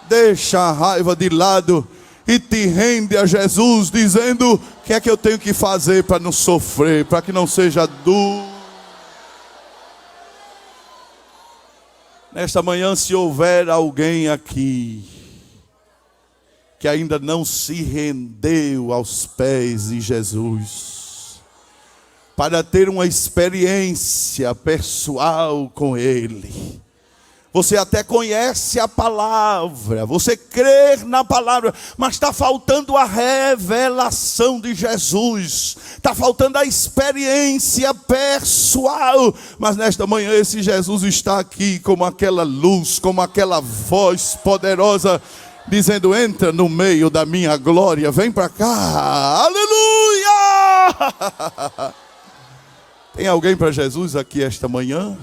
Deixa a raiva de lado e te rende a Jesus, dizendo, o que é que eu tenho que fazer para não sofrer, para que não seja duro. Nesta manhã, se houver alguém aqui que ainda não se rendeu aos pés de Jesus, para ter uma experiência pessoal com Ele, você até conhece a palavra, você crê na palavra, mas está faltando a revelação de Jesus, está faltando a experiência pessoal. Mas nesta manhã esse Jesus está aqui como aquela luz, como aquela voz poderosa, dizendo, entra no meio da minha glória, vem para cá, aleluia! Tem alguém para Jesus aqui esta manhã?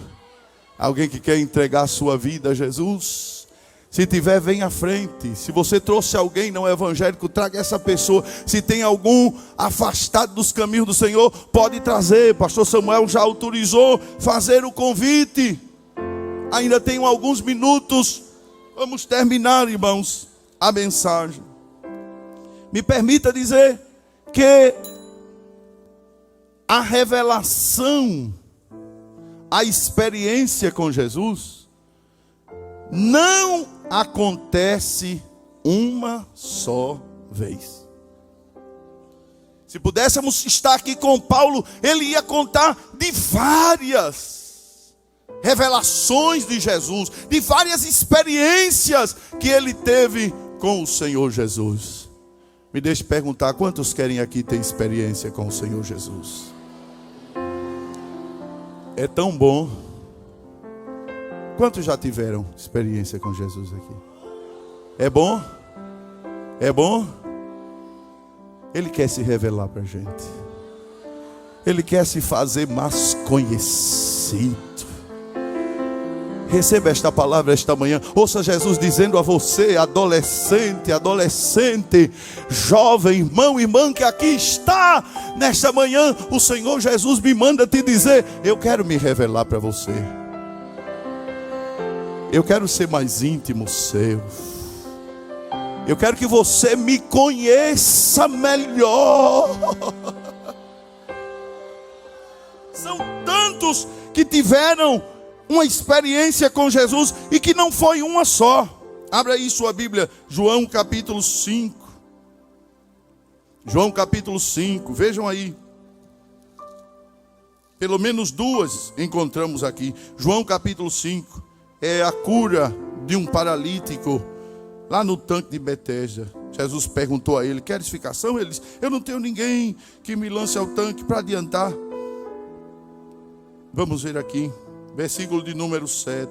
Alguém que quer entregar a sua vida a Jesus? Se tiver, vem à frente. Se você trouxe alguém não evangélico, traga essa pessoa. Se tem algum afastado dos caminhos do Senhor, pode trazer. Pastor Samuel já autorizou fazer o convite. Ainda tenho alguns minutos. Vamos terminar, irmãos, a mensagem. Me permita dizer que a revelação, a experiência com Jesus não acontece uma só vez. Se pudéssemos estar aqui com Paulo, ele ia contar de várias revelações de Jesus, de várias experiências que ele teve com o Senhor Jesus. Me deixe perguntar, quantos querem aqui ter experiência com o Senhor Jesus? É tão bom. Quantos já tiveram experiência com Jesus aqui? É bom? É bom? Ele quer se revelar para a gente. Ele quer se fazer mais conhecido. Receba esta palavra esta manhã. Ouça Jesus dizendo a você, adolescente, jovem, irmão, irmã que aqui está nesta manhã. O Senhor Jesus me manda te dizer: eu quero me revelar para você. Eu quero ser mais íntimo seu. Eu quero que você me conheça melhor. São tantos que tiveram uma experiência com Jesus e que não foi uma só. Abra aí sua Bíblia, João capítulo 5. João capítulo 5, vejam aí. Pelo menos duas encontramos aqui. João capítulo 5 é a cura de um paralítico lá no tanque de Betesda. Jesus perguntou a ele: queres ficação? Ele disse: eu não tenho ninguém que me lance ao tanque para adiantar. Vamos ver aqui, versículo de número 7.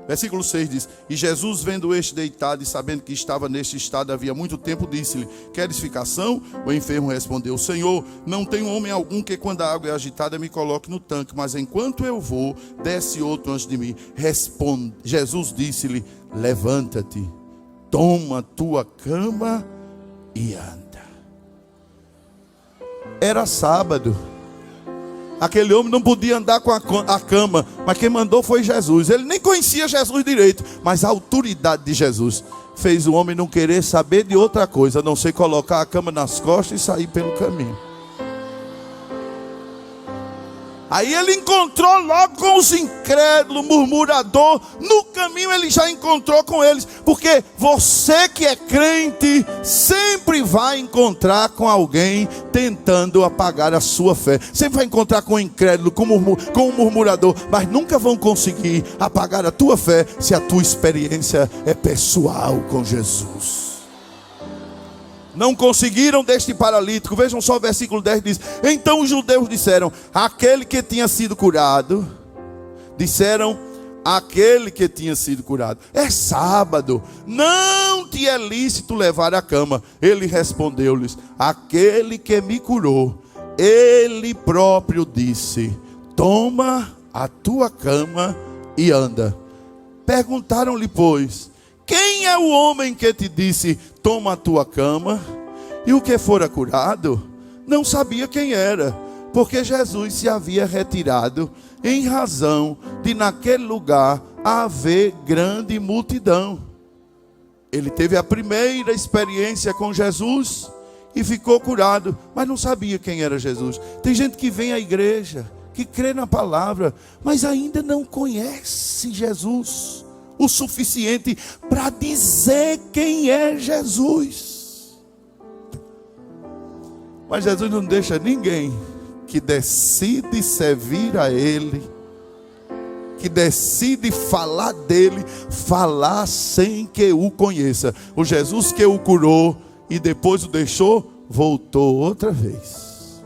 Versículo 6 diz: e Jesus, vendo este deitado e sabendo que estava neste estado havia muito tempo, disse-lhe: queres ficação? O enfermo respondeu: Senhor, não tenho homem algum que quando a água é agitada me coloque no tanque, mas enquanto eu vou, desce outro antes de mim. Jesus disse-lhe: levanta-te, toma tua cama e anda. Era sábado. Aquele homem não podia andar com a cama, mas quem mandou foi Jesus. Ele nem conhecia Jesus direito, mas a autoridade de Jesus fez o homem não querer saber de outra coisa, a não ser colocar a cama nas costas e sair pelo caminho. Aí ele encontrou logo com os incrédulos, murmurador. No caminho ele já encontrou com eles. Porque você que é crente sempre vai encontrar com alguém tentando apagar a sua fé. Sempre vai encontrar com o incrédulo, com o murmurador. Mas nunca vão conseguir apagar a tua fé se a tua experiência é pessoal com Jesus. Não conseguiram deste paralítico. Vejam só o versículo 10 diz: então os judeus disseram: aquele que tinha sido curado. Disseram: aquele que tinha sido curado. É sábado, não te é lícito levar a cama. Ele respondeu-lhes: aquele que me curou, ele próprio disse: toma a tua cama e anda. Perguntaram-lhe, pois: quem é o homem que te disse: toma a tua cama? E o que fora curado não sabia quem era, porque Jesus se havia retirado, em razão de naquele lugar haver grande multidão. Ele teve a primeira experiência com Jesus e ficou curado, mas não sabia quem era Jesus. Tem gente que vem à igreja, que crê na palavra, mas ainda não conhece Jesus o suficiente para dizer quem é Jesus. Mas Jesus não deixa ninguém que decide servir a Ele, que decide falar dele, falar sem que o conheça. O Jesus que o curou e depois o deixou, voltou outra vez.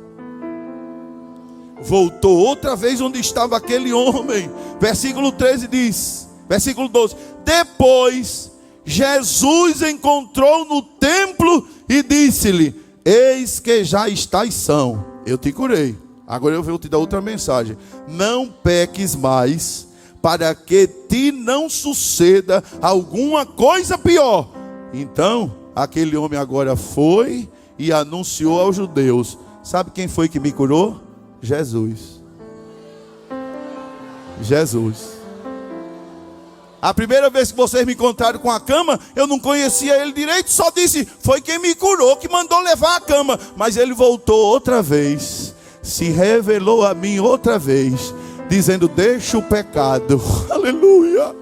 Voltou outra vez onde estava aquele homem. Versículo 13 diz, versículo 12: depois Jesus encontrou no templo e disse-lhe: eis que já estás são, eu te curei. Agora eu vou te dar outra mensagem: não peques mais, para que te não suceda alguma coisa pior. Então aquele homem agora foi e anunciou aos judeus. Sabe quem foi que me curou? Jesus. Jesus. A primeira vez que vocês me encontraram com a cama, eu não conhecia ele direito, só disse: foi quem me curou, que mandou levar a cama. Mas ele voltou outra vez, se revelou a mim outra vez, dizendo: deixa o pecado. Aleluia.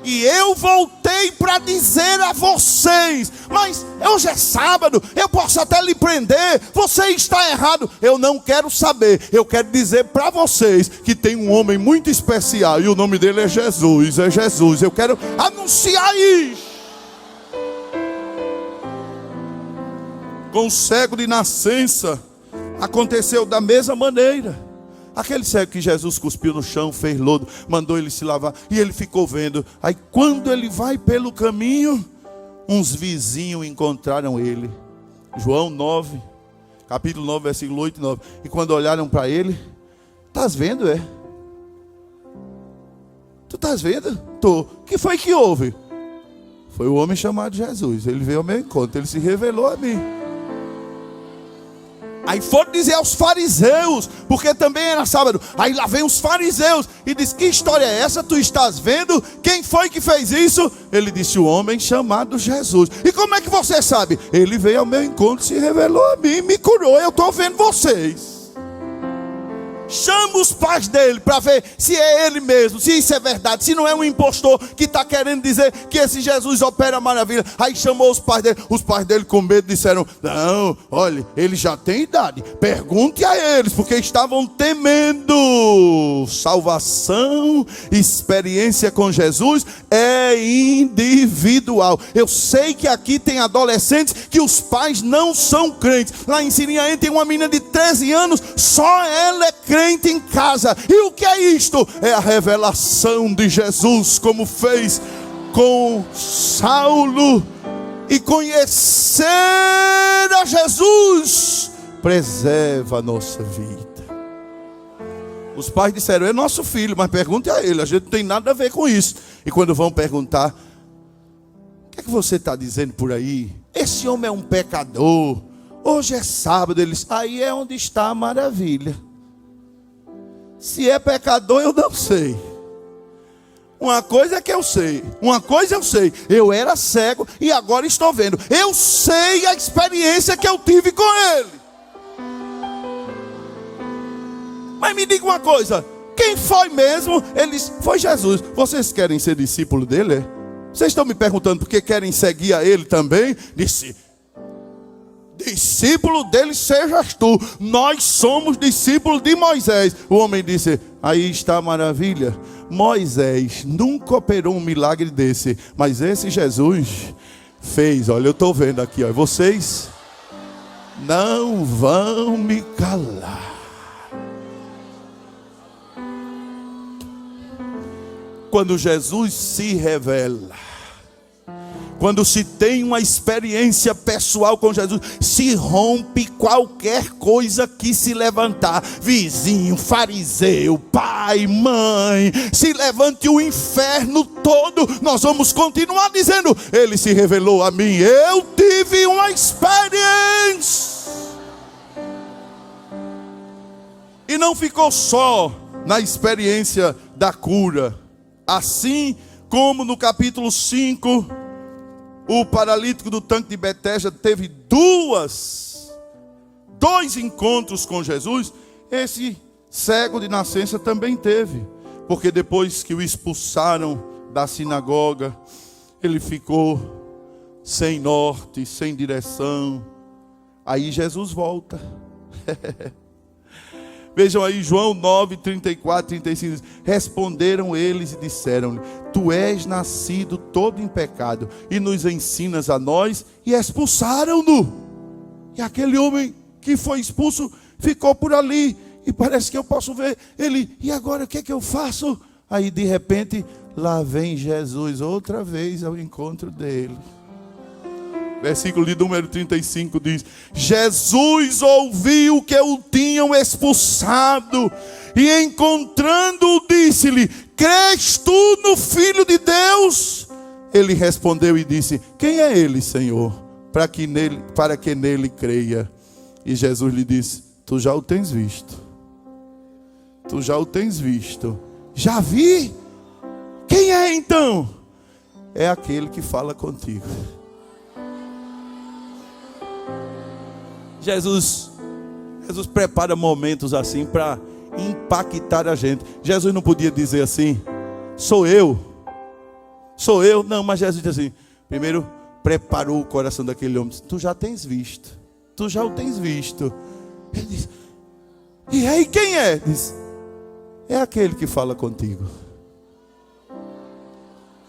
E eu voltei para dizer a vocês: mas hoje é sábado, eu posso até lhe prender, você está errado. Eu não quero saber, eu quero dizer para vocês que tem um homem muito especial e o nome dele é Jesus. É Jesus, eu quero anunciar isso. Com o cego de nascença aconteceu da mesma maneira. Aquele cego que Jesus cuspiu no chão, fez lodo, mandou ele se lavar, e ele ficou vendo. Aí quando ele vai pelo caminho, uns vizinhos encontraram ele. João 9, capítulo 9, versículo 8 e 9. E quando olharam para ele, Estás vendo, é? Tu estás vendo? Tô. O que foi que houve? Foi o homem chamado Jesus. Ele veio ao meu encontro, ele se revelou a mim. Aí foram dizer aos fariseus, porque também era sábado. Aí lá vem os fariseus e diz: que história é essa? Tu estás vendo? Quem foi que fez isso? Ele disse: o homem chamado Jesus. E como é que você sabe? Ele veio ao meu encontro, se revelou a mim, me curou. Eu estou vendo vocês. Chama os pais dele para ver se é ele mesmo, se isso é verdade, se não é um impostor que está querendo dizer que esse Jesus opera maravilha. Aí chamou os pais dele com medo disseram: não, olha, ele já tem idade, pergunte a eles, porque estavam temendo. Salvação, experiência com Jesus é individual. Eu sei que aqui tem adolescentes que os pais não são crentes. Lá em Sirinhaém tem uma menina de 13 anos, só ela é crente em casa. E o que é isto? É a revelação de Jesus, como fez com Saulo. E conhecer a Jesus preserva a nossa vida. Os pais disseram: é nosso filho, mas pergunte a ele, a gente não tem nada a ver com isso. E quando vão perguntar: o que é que você está dizendo por aí? Esse homem é um pecador, hoje é sábado. Eles: aí é onde está a maravilha. Se é pecador, eu não sei. Uma coisa é que eu sei. Uma coisa eu sei. Eu era cego e agora estou vendo. Eu sei a experiência que eu tive com ele. Mas me diga uma coisa: quem foi mesmo? Eles: foi Jesus. Vocês querem ser discípulo dele? É? Vocês estão me perguntando porque querem seguir a ele também? Disse: discípulo dele sejas tu. Nós somos discípulos de Moisés. O homem disse: aí está a maravilha. Moisés nunca operou um milagre desse, mas esse Jesus fez. Olha, eu estou vendo aqui, ó. Vocês não vão me calar. Quando Jesus se revela, quando se tem uma experiência pessoal com Jesus, se rompe qualquer coisa que se levantar. Vizinho, fariseu, pai, mãe, se levante o inferno todo, nós vamos continuar dizendo: ele se revelou a mim, eu tive uma experiência. E não ficou só na experiência da cura. Assim como no capítulo 5, o paralítico do tanque de Betesda teve dois encontros com Jesus, esse cego de nascença também teve. Porque depois que o expulsaram da sinagoga, ele ficou sem norte, sem direção. Aí Jesus volta. Vejam aí João 9, 34, 35. Diz: responderam eles e disseram-lhe: tu és nascido todo em pecado e nos ensinas a nós. E expulsaram-no. E aquele homem que foi expulso ficou por ali. E parece que eu posso ver ele: e agora o que é que eu faço? Aí de repente lá vem Jesus outra vez ao encontro dele. Versículo de número 35 diz: Jesus ouviu que o tinham expulsado e encontrando-o disse-lhe: crês tu no Filho de Deus? Ele respondeu e disse: quem é ele, Senhor, para que nele creia? E Jesus lhe disse: tu já o tens visto. Tu já o tens visto. Já vi? Quem é então? É aquele que fala contigo. Jesus prepara momentos assim para impactar a gente. Jesus não podia dizer assim: sou eu. Não, mas Jesus disse assim: primeiro preparou o coração daquele homem. Tu já tens visto. Tu já o tens visto. Ele diz: e aí quem é? Diz: é aquele que fala contigo.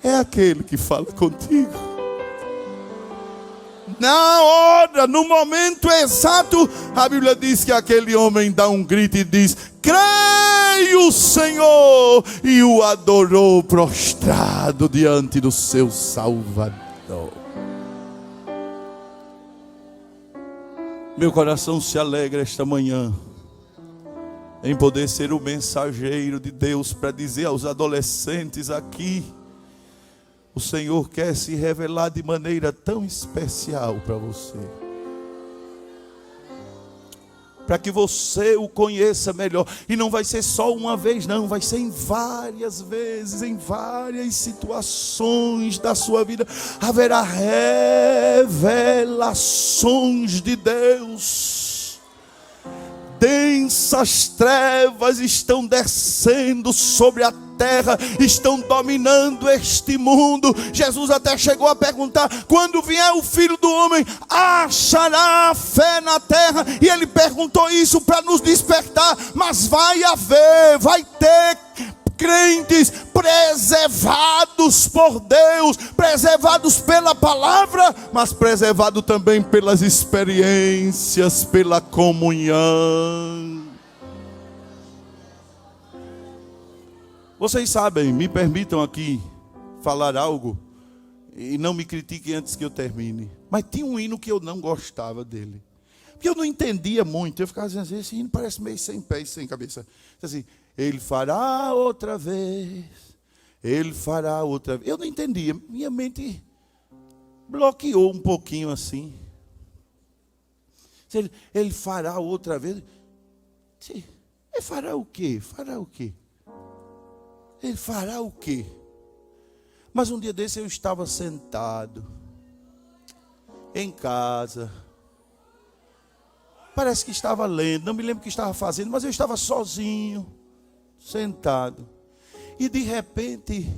É aquele que fala contigo. Na hora, no momento exato, a Bíblia diz que aquele homem dá um grito e diz: creio, Senhor, e o adorou prostrado diante do seu Salvador. Meu coração se alegra esta manhã, em poder ser o mensageiro de Deus para dizer aos adolescentes aqui: o Senhor quer se revelar de maneira tão especial para você, para que você o conheça melhor. E não vai ser só uma vez não, vai ser em várias vezes, em várias situações da sua vida. Haverá revelações de Deus. Densas trevas estão descendo sobre a terra, estão dominando este mundo. Jesus até chegou a perguntar: quando vier o Filho do Homem, achará fé na terra? E ele perguntou isso para nos despertar. Mas vai ter crentes preservados por Deus, preservados pela palavra, mas preservados também pelas experiências, pela comunhão. Vocês sabem, me permitam aqui falar algo, e não me critiquem antes que eu termine, mas tinha um hino que eu não gostava dele, porque eu não entendia muito. Eu ficava dizendo assim: esse hino parece meio sem pé e sem cabeça. Assim: ele fará outra vez, ele fará outra vez. Eu não entendia, minha mente bloqueou um pouquinho assim. Ele fará outra vez. Ele fará o quê? Fará o quê? Ele fará o quê? Mas um dia desse eu estava sentado em casa, parece que estava lendo, não me lembro o que estava fazendo, mas eu estava sozinho, sentado, e de repente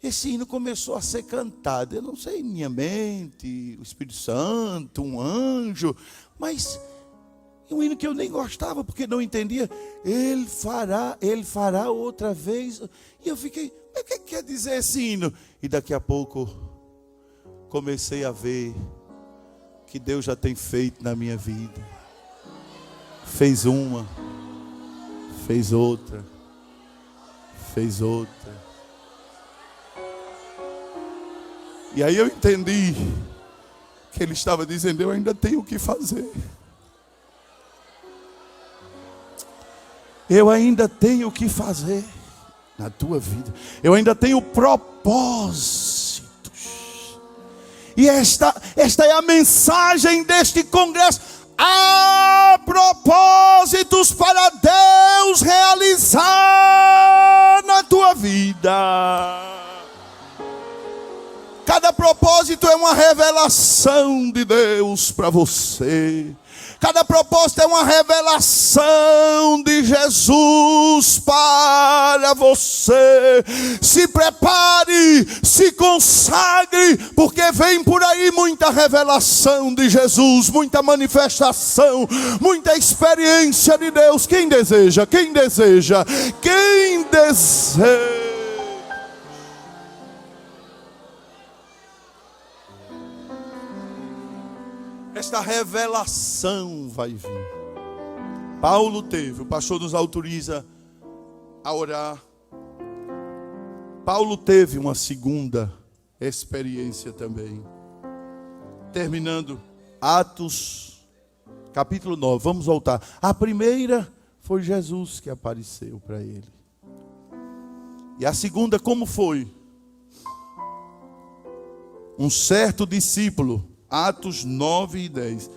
esse hino começou a ser cantado. Eu não sei, em minha mente, o Espírito Santo, um anjo, mas um hino que eu nem gostava, porque não entendia. Ele fará outra vez. E eu fiquei: mas o que quer dizer esse hino? E daqui a pouco comecei a ver que Deus já tem feito na minha vida. Fez uma, fez outra, fez outra. E aí eu entendi que ele estava dizendo: eu ainda tenho o que fazer. Eu ainda tenho o que fazer na tua vida. Eu ainda tenho propósitos. E esta é a mensagem deste congresso. Há propósitos para Deus realizar na tua vida. Cada propósito é uma revelação de Deus para você. Cada propósito é uma revelação de Jesus para você. Se prepare, se consagre, porque vem por aí muita revelação de Jesus, muita manifestação, muita experiência de Deus. Quem deseja? Quem deseja? Quem deseja? Esta revelação vai vir. Paulo teve, o pastor nos autoriza a orar. Paulo teve uma segunda experiência também. Terminando, Atos, capítulo 9, vamos voltar. A primeira foi Jesus que apareceu para ele. E a segunda, como foi? Um certo discípulo, Atos 9 e 10.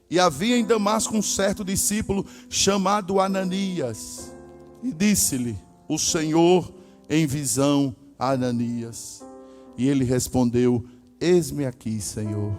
E havia em Damasco um certo discípulo chamado Ananias. E disse-lhe o Senhor em visão a Ananias. E ele respondeu: eis-me aqui, Senhor.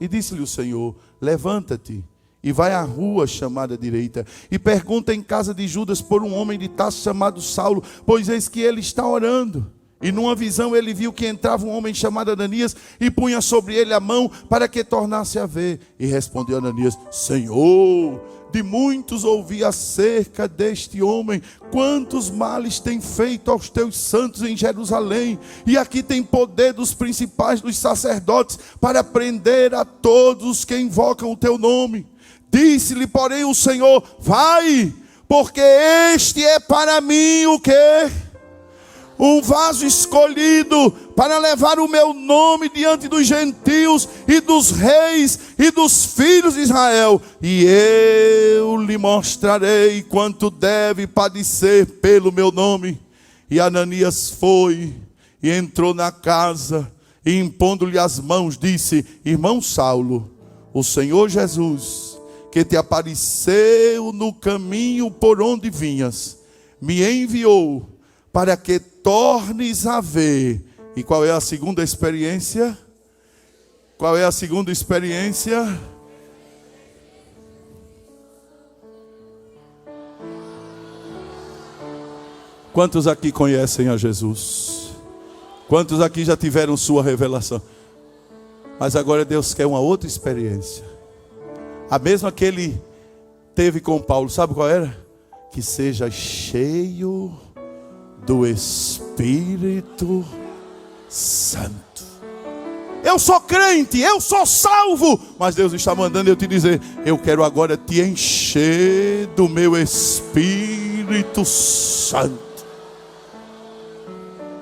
E disse-lhe o Senhor: levanta-te e vai à rua chamada direita, e pergunta em casa de Judas por um homem de Tarso chamado Saulo, pois eis que ele está orando. E numa visão ele viu que entrava um homem chamado Ananias e punha sobre ele a mão para que tornasse a ver. E respondeu Ananias: Senhor, de muitos ouvi acerca deste homem, quantos males tem feito aos teus santos em Jerusalém. E aqui tem poder dos principais dos sacerdotes para prender a todos que invocam o teu nome. Disse-lhe, porém, o Senhor: vai, porque este é para mim o quê? Um vaso escolhido para levar o meu nome diante dos gentios e dos reis e dos filhos de Israel, e eu lhe mostrarei quanto deve padecer pelo meu nome. E Ananias foi e entrou na casa, e impondo-lhe as mãos, disse: irmão Saulo, o Senhor Jesus, que te apareceu no caminho por onde vinhas, me enviou para que tornes a ver. E qual é a segunda experiência? Qual é a segunda experiência? Quantos aqui conhecem a Jesus? Quantos aqui já tiveram sua revelação? Mas agora Deus quer uma outra experiência. A mesma que Ele teve com Paulo, sabe qual era? Que seja cheio do Espírito Santo. Eu sou crente, eu sou salvo, mas Deus está mandando eu te dizer: eu quero agora te encher do meu Espírito Santo.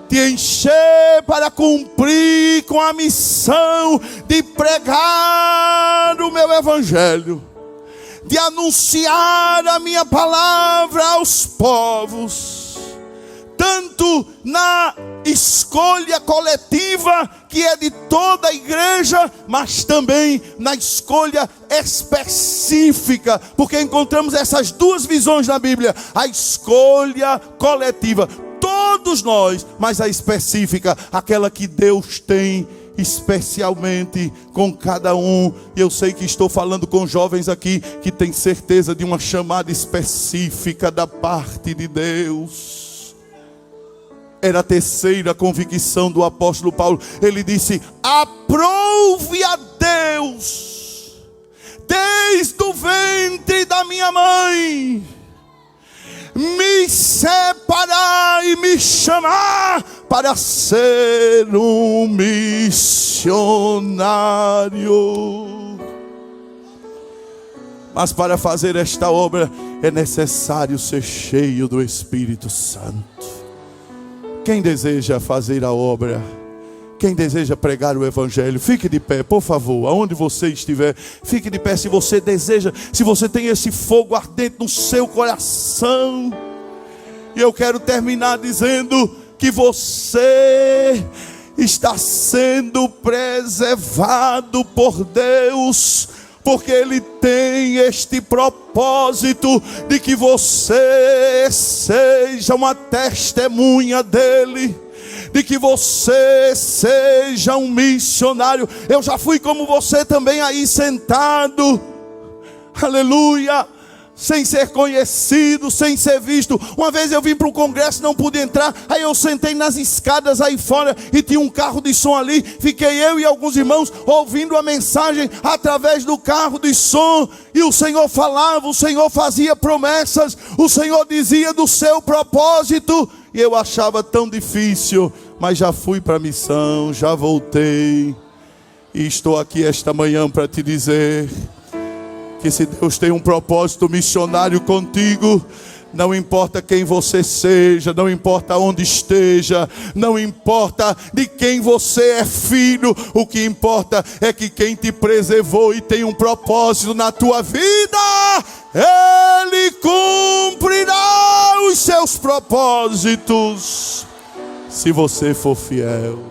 Te encher para cumprir com a missão de pregar o meu evangelho, de anunciar a minha palavra aos povos, tanto na escolha coletiva, que é de toda a igreja, mas também na escolha específica, porque encontramos essas duas visões na Bíblia: a escolha coletiva, todos nós, mas a específica, aquela que Deus tem especialmente com cada um. Eu sei que estou falando com jovens aqui que têm certeza de uma chamada específica da parte de Deus. Era a terceira convicção do apóstolo Paulo. Ele disse: aprove a Deus desde o ventre da minha mãe me separar e me chamar para ser um missionário. Mas para fazer esta obra é necessário ser cheio do Espírito Santo. Quem deseja fazer a obra? Quem deseja pregar o evangelho, fique de pé, por favor, aonde você estiver, fique de pé. Se você deseja, se você tem esse fogo ardente no seu coração. E eu quero terminar dizendo que você está sendo preservado por Deus, porque Ele tem este propósito de que você seja uma testemunha dEle, de que você seja um missionário. Eu já fui como você também aí sentado, aleluia, sem ser conhecido, sem ser visto. Uma vez eu vim para o congresso, não pude entrar, aí eu sentei nas escadas aí fora, e tinha um carro de som ali, fiquei eu e alguns irmãos ouvindo a mensagem através do carro de som, e o Senhor falava, o Senhor fazia promessas, o Senhor dizia do seu propósito, e eu achava tão difícil, mas já fui para a missão, já voltei, e estou aqui esta manhã para te dizer que se Deus tem um propósito missionário contigo, não importa quem você seja, não importa onde esteja, não importa de quem você é filho, o que importa é que quem te preservou e tem um propósito na tua vida, Ele cumprirá os seus propósitos, se você for fiel.